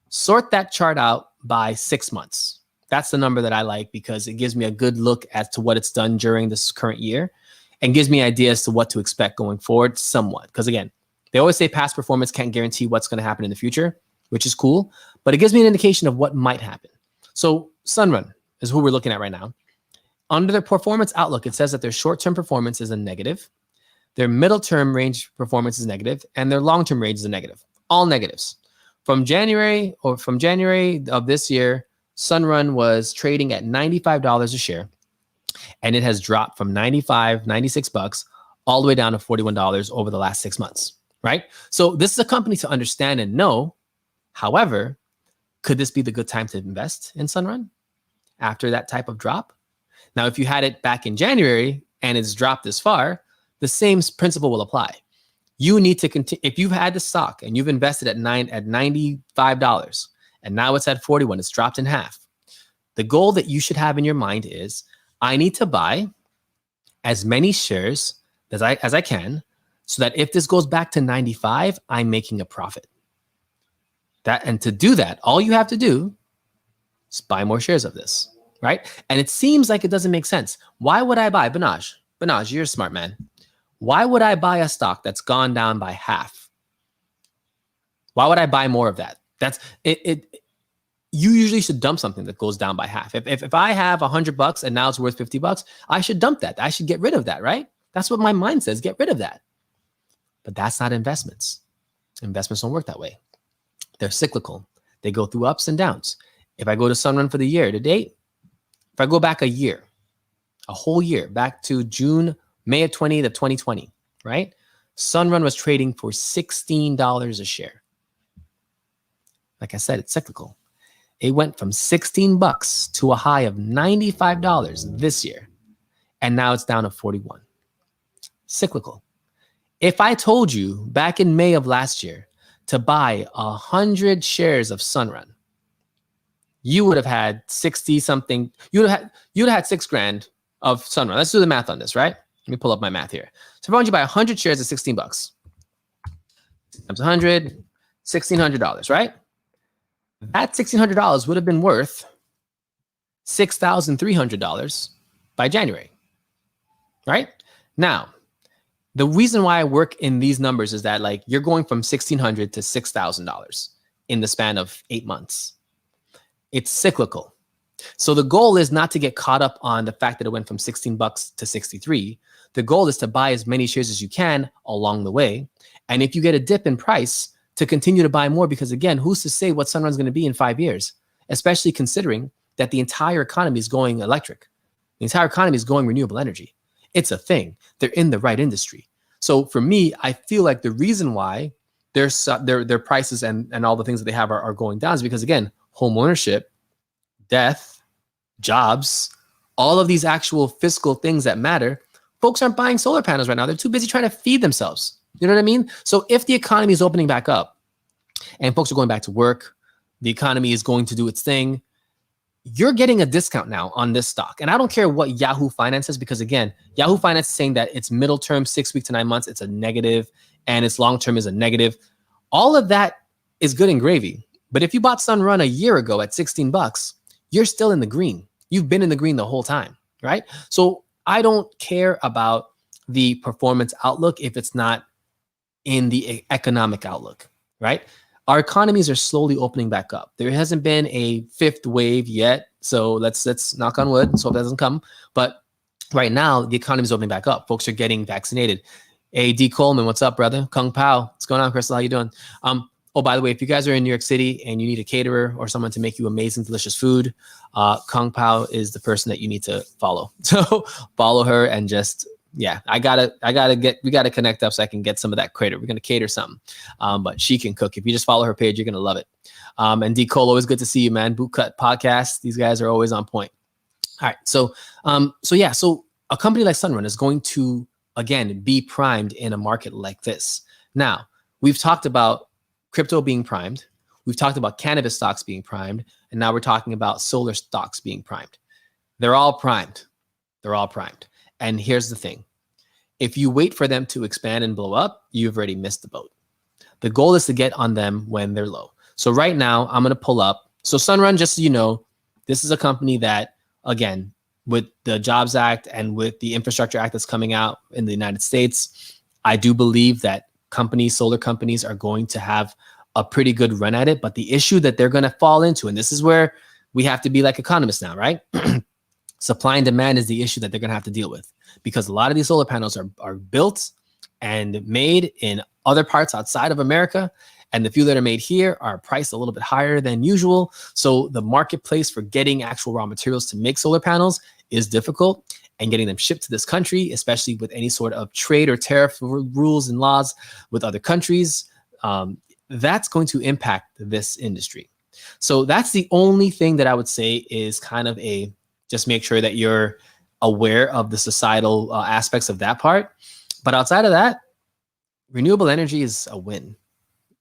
Sort that chart out by 6 months. That's the number that I like because it gives me a good look as to what it's done during this current year and gives me ideas to what to expect going forward somewhat. Because again, they always say past performance can't guarantee what's going to happen in the future, which is cool, but it gives me an indication of what might happen. So Sunrun is who we're looking at right now. Under their performance outlook, it says that their short-term performance is a negative, their middle-term range performance is negative, and their long-term range is a negative. All negatives. From January of this year, Sunrun was trading at $95 a share, and it has dropped from 96 bucks all the way down to $41 over the last 6 months, right? So this is a company to understand and know. However, could this be the good time to invest in Sunrun after that type of drop? Now, if you had it back in January and it's dropped this far, the same principle will apply. You need to continue. If you've had the stock and you've invested at $95 and now it's at 41, it's dropped in half. The goal that you should have in your mind is, I need to buy as many shares as I can so that if this goes back to 95, I'm making a profit. And to do that, all you have to do is buy more shares of this, right? And it seems like it doesn't make sense. Why would I buy? Banaj, you're a smart man. Why would I buy a stock that's gone down by half? Why would I buy more of that? That's it. You usually should dump something that goes down by half. If I have $100 and now it's worth $50, I should dump that. I should get rid of that, right? That's what my mind says. Get rid of that. But that's not investments. Investments don't work that way. They're cyclical. They go through ups and downs. If I go to Sunrun for the year to date, if I go back a year, a whole year, back to May of 2020, right? Sunrun was trading for $16 a share. Like I said, it's cyclical. It went from 16 bucks to a high of $95 this year. And now it's down to 41. Cyclical. If I told you back in May of last year to buy 100 shares of Sunrun, you would have had 60 something. You'd have had $6,000 of Sunrun. Let's do the math on this, right? Let me pull up my math here. So if I want you to buy 100 shares at 16 bucks times 100, $1,600, right? That $1,600 would have been worth $6,300 by January, right? Now, the reason why I work in these numbers is that like you're going from $1,600 to $6,000 in the span of 8 months. It's cyclical. So the goal is not to get caught up on the fact that it went from 16 bucks to 63. The goal is to buy as many shares as you can along the way. And if you get a dip in price, to continue to buy more, because again, who's to say what Sunrun's going to be in 5 years, especially considering that the entire economy is going electric. The entire economy is going renewable energy. It's a thing. They're in the right industry. So for me, I feel like the reason why their prices and all the things that they have are going down is because, again, home ownership, death, jobs, all of these actual fiscal things that matter. Folks aren't buying solar panels right now. They're too busy trying to feed themselves. You know what I mean? So if the economy is opening back up and folks are going back to work, the economy is going to do its thing, you're getting a discount now on this stock. And I don't care what Yahoo Finance says, because again, Yahoo Finance is saying that its middle term, 6 weeks to 9 months, it's a negative, and its long term is a negative. All of that is good and gravy. But if you bought Sunrun a year ago at 16 bucks, you're still in the green. You've been in the green the whole time, right? So I don't care about the performance outlook if it's not in the economic outlook, right? Our economies are slowly opening back up. There hasn't been a fifth wave yet, so let's knock on wood, so it doesn't come. But right now, the economy is opening back up. Folks are getting vaccinated. Hey, D. Coleman, what's up, brother? Kung Pao, what's going on, Crystal? How you doing? Oh, by the way, if you guys are in New York City and you need a caterer or someone to make you amazing, delicious food, Kung Pao is the person that you need to follow. So follow her and just Yeah, we gotta connect up so I can get some of that credit. We're gonna cater something, but she can cook. If you just follow her page, you're gonna love it. And D Cole, always good to see you, man. Bootcut Podcast, these guys are always on point. All right, so a company like Sunrun is going to again be primed in a market like this. Now we've talked about crypto being primed, we've talked about cannabis stocks being primed, and now we're talking about solar stocks being primed. They're all primed. They're all primed. And here's the thing. If you wait for them to expand and blow up, you've already missed the boat. The goal is to get on them when they're low. So right now, I'm going to pull up. So Sunrun, just so you know, this is a company that, again, with the Jobs Act and with the Infrastructure Act that's coming out in the United States, I do believe that solar companies are going to have a pretty good run at it. But the issue that they're going to fall into, and this is where we have to be like economists now, right? Supply and demand is the issue that they're going to have to deal with, because a lot of these solar panels are built and made in other parts outside of America. And the few that are made here are priced a little bit higher than usual. So the marketplace for getting actual raw materials to make solar panels is difficult, and getting them shipped to this country, especially with any sort of trade or tariff rules and laws with other countries, that's going to impact this industry. So that's the only thing that I would say is kind of just make sure that you're aware of the societal aspects of that part. But outside of that, renewable energy is a win,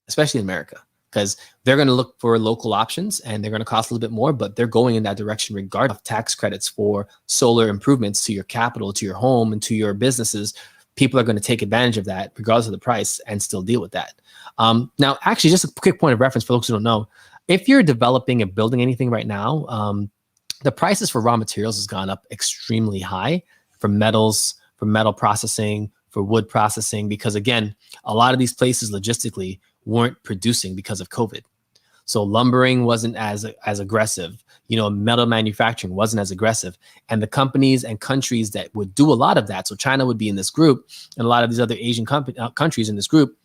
especially in America, because they're going to look for local options and they're going to cost a little bit more, but they're going in that direction regardless of tax credits for solar improvements to your capital, to your home, and to your businesses. People are going to take advantage of that regardless of the price and still deal with that. Now, actually, just a quick point of reference for folks who don't know, if you're developing and building anything right now, the prices for raw materials has gone up extremely high for metals, for metal processing, for wood processing, because again, a lot of these places logistically weren't producing because of COVID. So lumbering wasn't as aggressive, metal manufacturing wasn't as aggressive. And the companies and countries that would do a lot of that, so China would be in this group, and a lot of these other Asian countries in this group,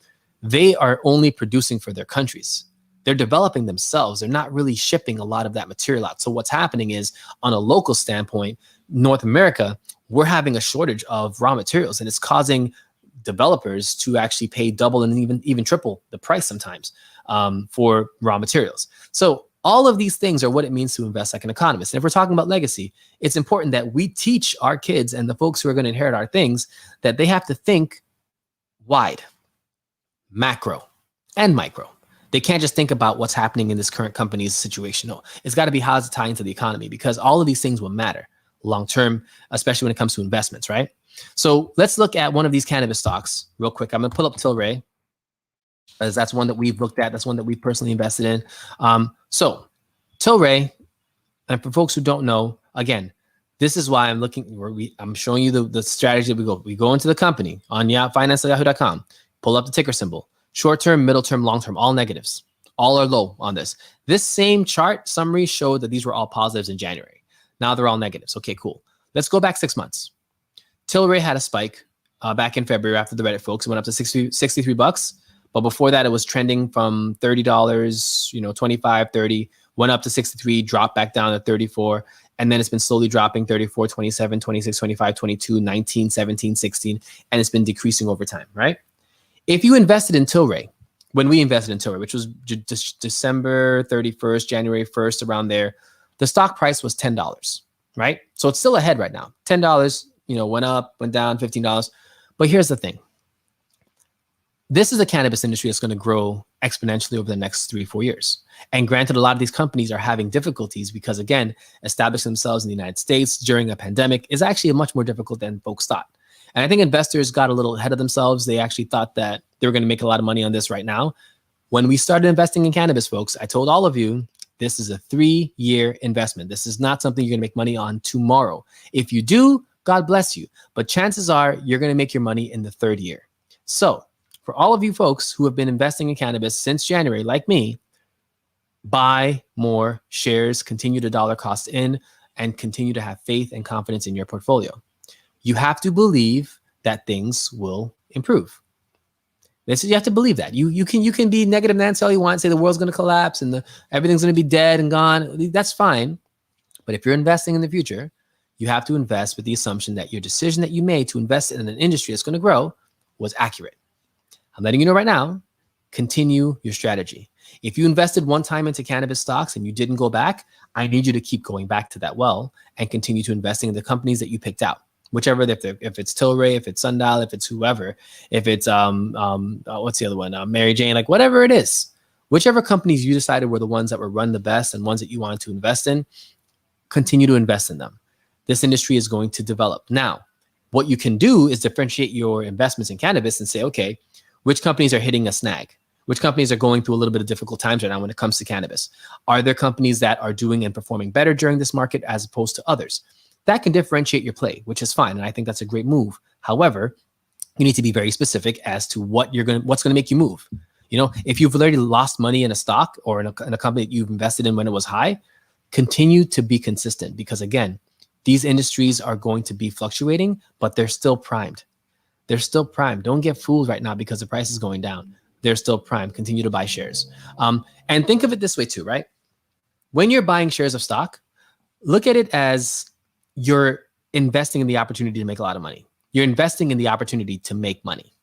they are only producing for their countries. They're developing themselves. They're not really shipping a lot of that material out. So what's happening is, on a local standpoint, North America, we're having a shortage of raw materials, and it's causing developers to actually pay double and even triple the price sometimes for raw materials. So all of these things are what it means to invest like an economist. And if we're talking about legacy, it's important that we teach our kids and the folks who are going to inherit our things that they have to think wide, macro, and micro. They can't just think about what's happening in this current company's situation. No, it's got to be how it's tying to the economy, because all of these things will matter long term, especially when it comes to investments, right? So let's look at one of these cannabis stocks real quick. I'm going to pull up Tilray, as that's one that we've looked at. That's one that we personally invested in. So Tilray, and for folks who don't know, again, this is why I'm showing you the strategy that we go into the company on finance.yahoo.com, pull up the ticker symbol. Short-term, middle-term, long-term, all negatives. All are low on this. This same chart summary showed that these were all positives in January. Now they're all negatives. Okay, cool. Let's go back 6 months. Tilray had a spike back in February after the Reddit folks. It went up to $63. But before that, it was trending from $30, 25, 30, went up to 63, dropped back down to 34. And then it's been slowly dropping 34, 27, 26, 25, 22, 19, 17, 16. And it's been decreasing over time, right? If you invested in Tilray, when we invested in Tilray, which was December 31st, January 1st, around there, the stock price was $10, right? So it's still ahead right now. $10, went up, went down, $15. But here's the thing. This is a cannabis industry that's going to grow exponentially over the next 3-4 years. And granted, a lot of these companies are having difficulties because, again, establishing themselves in the United States during a pandemic is actually much more difficult than folks thought. And I think investors got a little ahead of themselves. They actually thought that they were going to make a lot of money on this right now. When we started investing in cannabis, folks, I told all of you, this is a 3-year investment. This is not something you're going to make money on tomorrow. If you do, God bless you. But chances are you're going to make your money in the 3rd year. So for all of you folks who have been investing in cannabis since January, like me, buy more shares, continue to dollar cost in, and continue to have faith and confidence in your portfolio. You have to believe that things will improve. You have to believe that. You can be negative Nancy all you want, say the world's going to collapse and everything's going to be dead and gone. That's fine. But if you're investing in the future, You have to invest with the assumption that your decision that you made to invest in an industry that's going to grow was accurate. I'm letting you know right now, continue your strategy. If you invested one time into cannabis stocks and you didn't go back, I need you to keep going back to that well and continue to investing in the companies that you picked out. Whichever, if it's Tilray, if it's Sundial, if it's whoever, if it's what's the other one, Mary Jane, like whatever it is, whichever companies you decided were the ones that were run the best and ones that you wanted to invest in, continue to invest in them. This industry is going to develop. Now, what you can do is differentiate your investments in cannabis and say, okay, which companies are hitting a snag? Which companies are going through a little bit of difficult times right now when it comes to cannabis? Are there companies that are doing and performing better during this market as opposed to others? That can differentiate your play, which is fine. And I think that's a great move. However, you need to be very specific as to what's going to make you move. You know, if you've already lost money in a stock or in a company that you've invested in when it was high, continue to be consistent because again, these industries are going to be fluctuating, but they're still primed. They're still primed. Don't get fooled right now because the price is going down. They're still primed. Continue to buy shares. And think of it this way too, right? When you're buying shares of stock, look at it as you're investing in the opportunity to make a lot of money. You're investing in the opportunity to make money.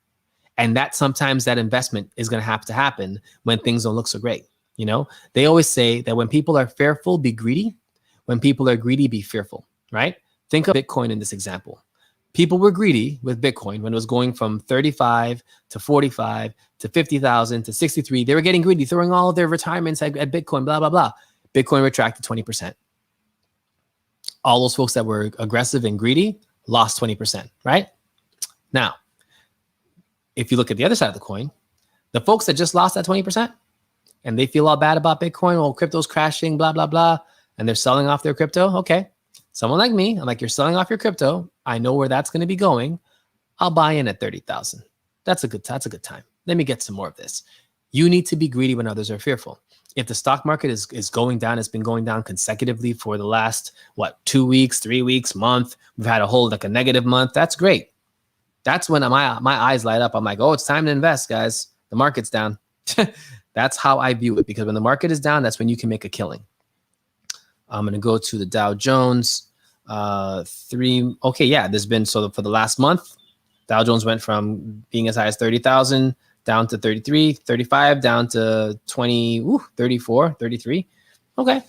And that sometimes that investment is going to have to happen when things don't look so great. You know, they always say that when people are fearful, be greedy. When people are greedy, be fearful, right? Think of Bitcoin in this example. People were greedy with Bitcoin when it was going from 35 to 45 to 50,000 to 63. They were getting greedy, throwing all of their retirements at Bitcoin, blah, blah, blah. Bitcoin retracted 20%. All those folks that were aggressive and greedy lost 20%, right? Now, if you look at the other side of the coin, the folks that just lost that 20% and they feel all bad about Bitcoin, oh, crypto's crashing, blah, blah, blah, and they're selling off their crypto, okay. Someone like me, I'm like, you're selling off your crypto. I know where that's going to be going. I'll buy in at 30,000. That's a good time. Let me get some more of this. You need to be greedy when others are fearful. If the stock market is going down, it's been going down consecutively for the last, 2 weeks, 3 weeks, month. We've had a negative month. That's great. That's when my eyes light up. I'm like, oh, it's time to invest, guys. The market's down. That's how I view it because when the market is down, that's when you can make a killing. I'm going to go to the Dow Jones. There's been, so for the last month, Dow Jones went from being as high as 30,000 down to 33, 35, down to 20, 34, 33. Okay.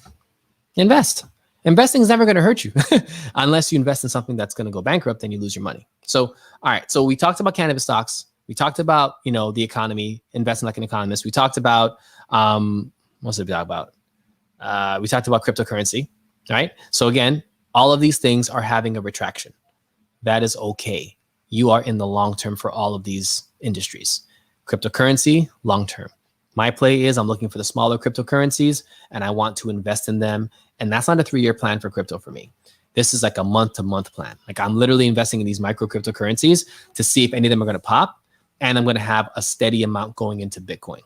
Invest. Investing is never going to hurt you unless you invest in something that's going to go bankrupt and you lose your money. So, all right. So we talked about cannabis stocks. We talked about, the economy, investing like an economist. We talked about, what did we talk about? We talked about cryptocurrency, right? So again, all of these things are having a retraction. That is okay. You are in the long term for all of these industries. Cryptocurrency, long term. My play is I'm looking for the smaller cryptocurrencies and I want to invest in them. And that's not a 3-year plan for crypto for me. This is like a month-to-month plan. Like I'm literally investing in these micro cryptocurrencies to see if any of them are going to pop. And I'm going to have a steady amount going into Bitcoin,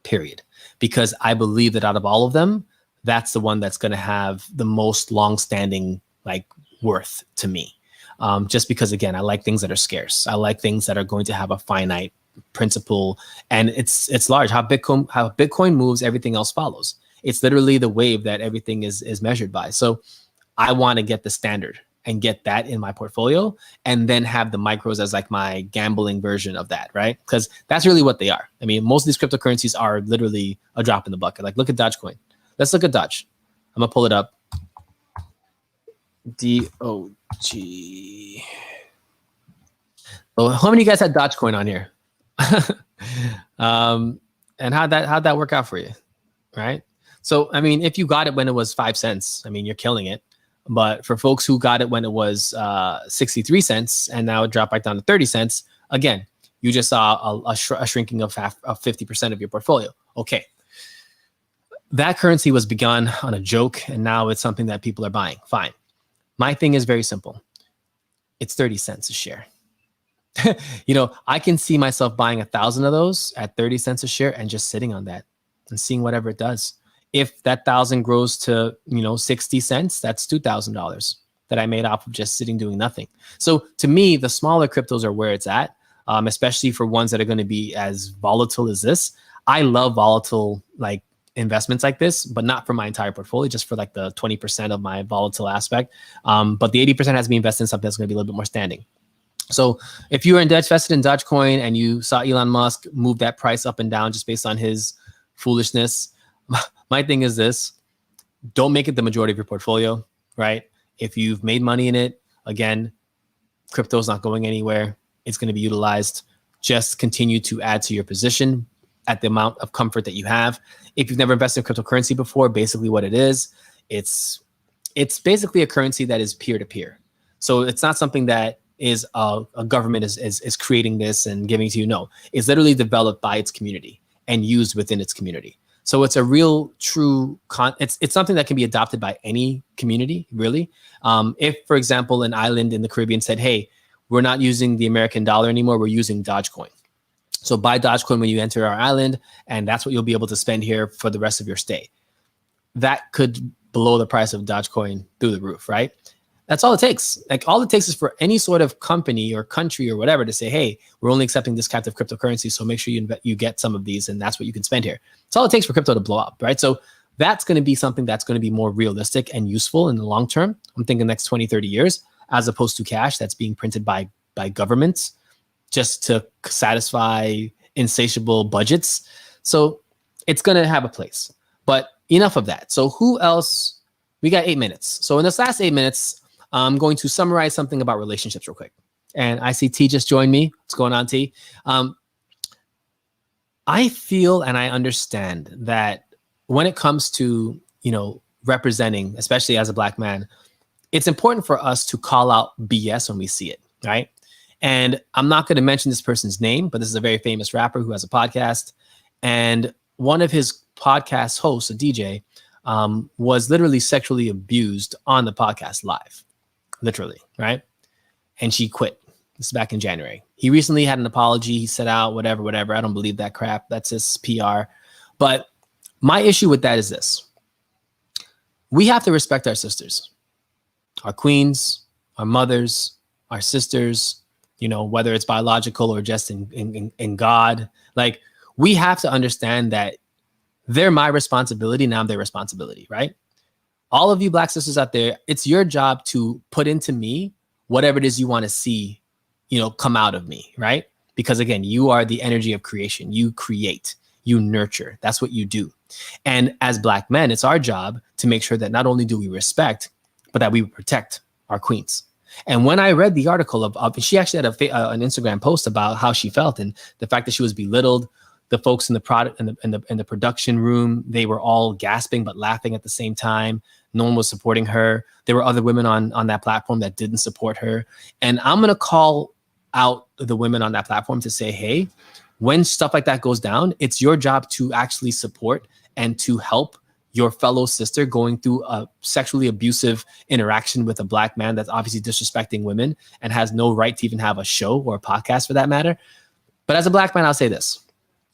period. Because I believe that out of all of them, that's the one that's going to have the most long-standing worth to me. Just because, again, I like things that are scarce. I like things that are going to have a finite principle, and it's large. How Bitcoin moves, everything else follows. It's literally the wave that everything is measured by. So I want to get the standard and get that in my portfolio, and then have the micros as my gambling version of that, right? Because that's really what they are. I mean, most of these cryptocurrencies are literally a drop in the bucket. Look at Dogecoin. Let's look at Doge. I'm gonna pull it up. DOG. Well, how many of you guys had Dogecoin on here? And how'd that work out for you, right? So, I mean, if you got it when it was 5 cents, I mean, you're killing it. But for folks who got it when it was 63 cents and now it dropped back down to 30 cents, again, you just saw a shrinking of 50% of your portfolio. Okay. That currency was begun on a joke, and now it's something that people are buying. Fine. My thing is very simple. It's 30 cents a share. I can see myself buying 1,000 of those at 30 cents a share and just sitting on that and seeing whatever it does. If that 1,000 grows to, 60 cents, that's $2,000 that I made off of just sitting doing nothing. So to me, the smaller cryptos are where it's at, especially for ones that are going to be as volatile as this. I love volatile, investments like this, but not for my entire portfolio, just for like the 20% of my volatile aspect. But the 80% has to be invested in something that's going to be a little bit more standing. So if you were invested in Dogecoin and you saw Elon Musk move that price up and down just based on his foolishness, my thing is this: don't make it the majority of your portfolio, right? If you've made money in it, again, crypto is not going anywhere. It's going to be utilized. Just continue to add to your position at the amount of comfort that you have. If you've never invested in cryptocurrency before, basically what it is, it's basically a currency that is peer-to-peer. So it's not something that is a government is creating this and giving to you. No, it's literally developed by its community and used within its community. So it's a real, true, it's something that can be adopted by any community, really. If, for example, an island in the Caribbean said, hey, we're not using the American dollar anymore, we're using Dogecoin. So buy Dogecoin when you enter our island, and that's what you'll be able to spend here for the rest of your stay. That could blow the price of Dogecoin through the roof, right? That's all it takes. Like, all it takes is for any sort of company or country or whatever to say, hey, we're only accepting this kind of cryptocurrency, so make sure you get some of these, and that's what you can spend here. It's all it takes for crypto to blow up, right? So that's going to be something that's going to be more realistic and useful in the long term. I'm thinking next 20, 30 years, as opposed to cash that's being printed by governments just to satisfy insatiable budgets. So it's going to have a place. But enough of that. So who else? We got 8 minutes. So in this last 8 minutes, I'm going to summarize something about relationships real quick. And I see T just joined me. What's going on, T? I feel and I understand that when it comes to, representing, especially as a Black man, it's important for us to call out BS when we see it, right? And I'm not going to mention this person's name, but this is a very famous rapper who has a podcast. And one of his podcast hosts, a DJ, was literally sexually abused on the podcast live, literally, right? And she quit. This is back in January. He recently had an apology. He said out, whatever. I don't believe that crap. That's his PR. But my issue with that is this. We have to respect our sisters, our queens, our mothers, our sisters, whether it's biological or just in God. Like, we have to understand that they're my responsibility. Now I'm their responsibility, right? All of you Black sisters out there, it's your job to put into me whatever it is you want to see, come out of me, right? Because again, you are the energy of creation. You create, you nurture. That's what you do. And as Black men, it's our job to make sure that not only do we respect, but that we protect our queens. And when I read the article of she actually had an Instagram post about how she felt and the fact that she was belittled. The folks in the product in the production room, they were all gasping but laughing at the same time. No one was supporting her. There were other women on that platform that didn't support her. And I'm gonna call out the women on that platform to say, hey, when stuff like that goes down, it's your job to actually support and to help your fellow sister going through a sexually abusive interaction with a Black man that's obviously disrespecting women and has no right to even have a show or a podcast for that matter. But as a Black man, I'll say this.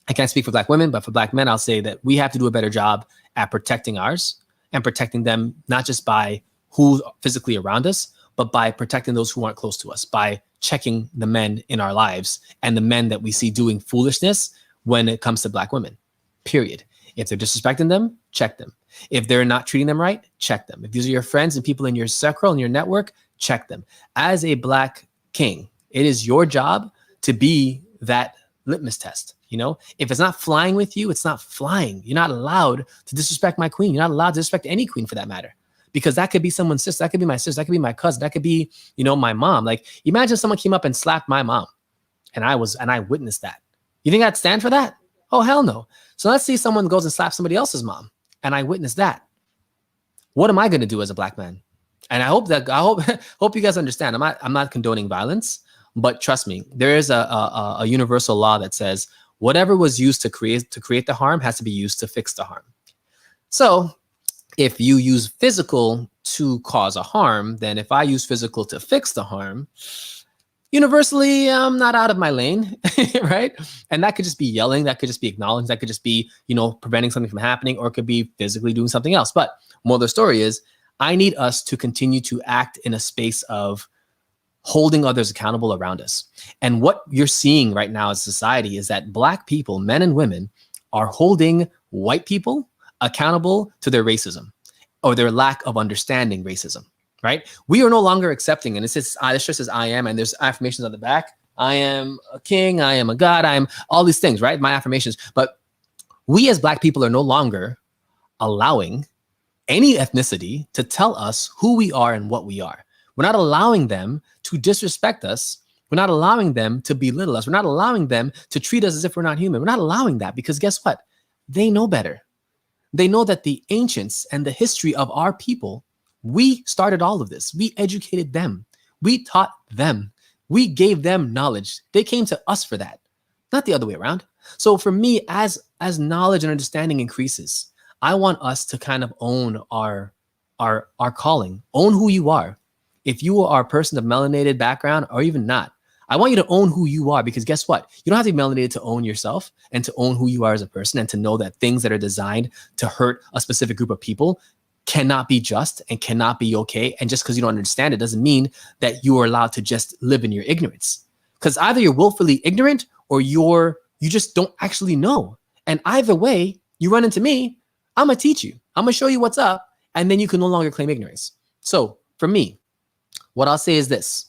I can't speak for Black women, but for Black men, I'll say that we have to do a better job at protecting ours and protecting them, not just by who's physically around us, but by protecting those who aren't close to us, by checking the men in our lives and the men that we see doing foolishness when it comes to Black women, period. If they're disrespecting them, check them. If they're not treating them right, check them. If these are your friends and people in your circle and your network, check them. As a Black king, it is your job to be that litmus test. If it's not flying with you, it's not flying. You're not allowed to disrespect my queen. You're not allowed to disrespect any queen for that matter, because that could be someone's sister. That could be my sister. That could be my cousin. That could be, my mom. Like, imagine someone came up and slapped my mom and I witnessed that. You think I'd stand for that? Oh, hell no. So let's see someone goes and slaps somebody else's mom and I witnessed that. What am I going to do as a Black man? And I hope you guys understand. I'm not condoning violence, but trust me, there is a universal law that says whatever was used to create the harm has to be used to fix the harm. So if you use physical to cause a harm, then if I use physical to fix the harm, universally, I'm not out of my lane, right? And that could just be yelling. That could just be acknowledging. That could just be, preventing something from happening, or it could be physically doing something else. But more of the story is, I need us to continue to act in a space of holding others accountable around us. And what you're seeing right now as society is that Black people, men and women, are holding white people accountable to their racism or their lack of understanding racism, right? We are no longer accepting, and it says, this just says I am, and there's affirmations on the back. I am a king, I am a god, I am all these things, right? My affirmations. But we as Black people are no longer allowing any ethnicity to tell us who we are and what we are. We're not allowing them to disrespect us. We're not allowing them to belittle us. We're not allowing them to treat us as if we're not human. We're not allowing that because guess what? They know better. They know that the ancients and the history of our people, we started all of this. We educated them. We taught them. We gave them knowledge. They came to us for that, not the other way around. So for me, as knowledge and understanding increases, I want us to kind of own our calling, own who you are. If you are a person of melanated background or even not, I want you to own who you are because guess what? You don't have to be melanated to own yourself and to own who you are as a person and to know that things that are designed to hurt a specific group of people cannot be just and cannot be okay. And just because you don't understand it doesn't mean that you are allowed to just live in your ignorance. Because either you're willfully ignorant or you just don't actually know. And either way, you run into me, I'm going to teach you. I'm going to show you what's up. And then you can no longer claim ignorance. So for me, what I'll say is this.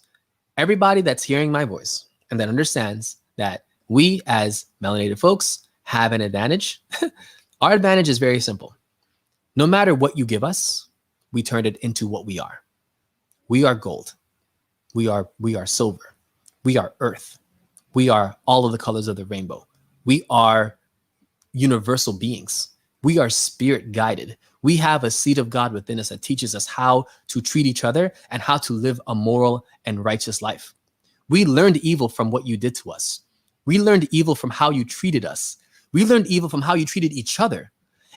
Everybody that's hearing my voice and that understands that we as melanated folks have an advantage. Our advantage is very simple. No matter what you give us, we turn it into what we are. We are gold. We are silver. We are earth. We are all of the colors of the rainbow. We are universal beings. We are spirit guided. We have a seed of God within us that teaches us how to treat each other and how to live a moral and righteous life. We learned evil from what you did to us. We learned evil from how you treated us. We learned evil from how you treated each other.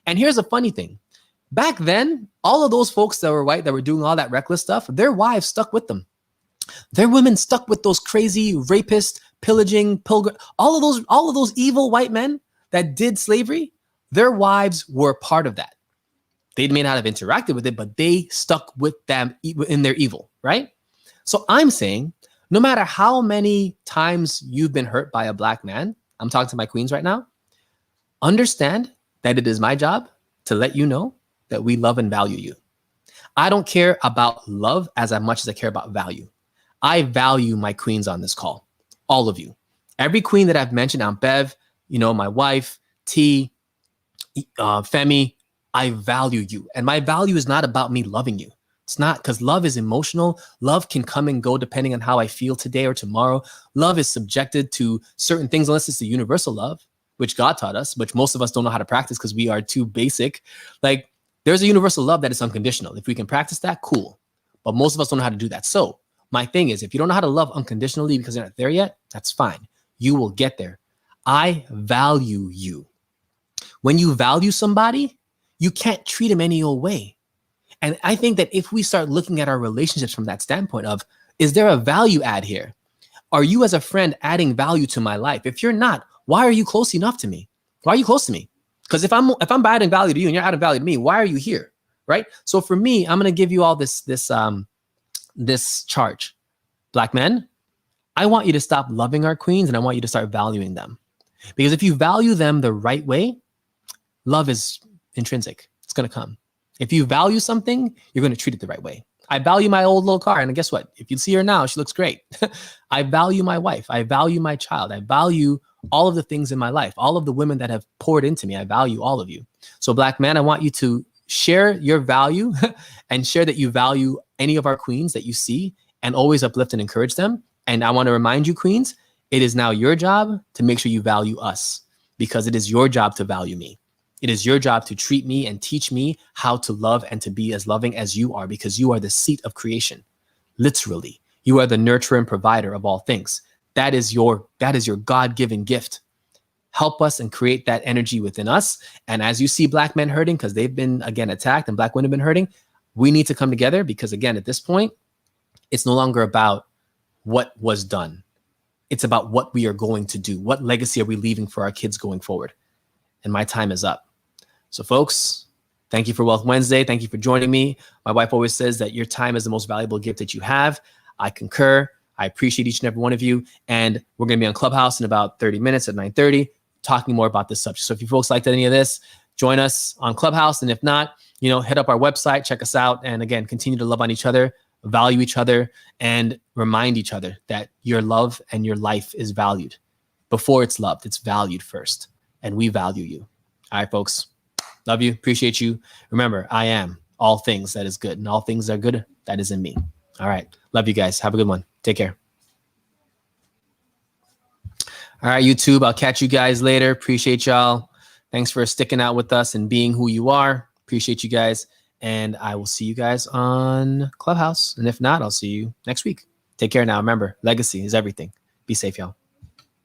And here's a funny thing. Back then, all of those folks that were white, that were doing all that reckless stuff, their wives stuck with them. Their women stuck with those crazy rapist, pillaging, pilgrim, all of those evil white men that did slavery. Their wives were part of that. They may not have interacted with it, but they stuck with them in their evil, right? So I'm saying, no matter how many times you've been hurt by a Black man, I'm talking to my queens right now, understand that it is my job to let you know that we love and value you. I don't care about love as much as I care about value. I value my queens on this call, all of you. Every queen that I've mentioned, Aunt Bev, my wife, T, Femi, I value you. And my value is not about me loving you. It's not, because love is emotional. Love can come and go depending on how I feel today or tomorrow. Love is subjected to certain things unless it's the universal love, which God taught us, which most of us don't know how to practice because we are too basic. Like, there's a universal love that is unconditional. If we can practice that, cool. But most of us don't know how to do that. So my thing is, if you don't know how to love unconditionally because you're not there yet, that's fine. You will get there. I value you. When you value somebody, you can't treat them any old way. And I think that if we start looking at our relationships from that standpoint of, is there a value add here? Are you as a friend adding value to my life? If you're not, why are you close enough to me? Why are you close to me? Because if I'm adding value to you and you're adding value to me, why are you here? Right? So for me, I'm going to give you all this charge. Black men, I want you to stop loving our queens and I want you to start valuing them. Because if you value them the right way, love is intrinsic. It's going to come. If you value something, you're going to treat it the right way. I value my old little car. And guess what? If you see her now, she looks great. I value my wife. I value my child. I value all of the things in my life, all of the women that have poured into me. I value all of you. So Black man, I want you to share your value and share that you value any of our queens that you see and always uplift and encourage them. And I want to remind you, queens, it is now your job to make sure you value us because it is your job to value me. It is your job to treat me and teach me how to love and to be as loving as you are because you are the seat of creation. Literally, you are the nurturer and provider of all things. That is your God-given gift. Help us and create that energy within us. And as you see Black men hurting because they've been, again, attacked and Black women have been hurting, we need to come together because, again, at this point, it's no longer about what was done. It's about what we are going to do. What legacy are we leaving for our kids going forward? And my time is up. So folks, thank you for Wealth Wednesday. Thank you for joining me. My wife always says that your time is the most valuable gift that you have. I concur. I appreciate each and every one of you. And we're going to be on Clubhouse in about 30 minutes at 9:30, talking more about this subject. So if you folks liked any of this, join us on Clubhouse. And if not, hit up our website, check us out. And again, continue to love on each other, value each other, and remind each other that your love and your life is valued. Before it's loved, it's valued first. And we value you. All right, folks. Love you. Appreciate you. Remember, I am all things that is good, and all things that are good that is in me. All right. Love you guys. Have a good one. Take care. All right, YouTube. I'll catch you guys later. Appreciate y'all. Thanks for sticking out with us and being who you are. Appreciate you guys. And I will see you guys on Clubhouse. And if not, I'll see you next week. Take care now. Remember, legacy is everything. Be safe, y'all.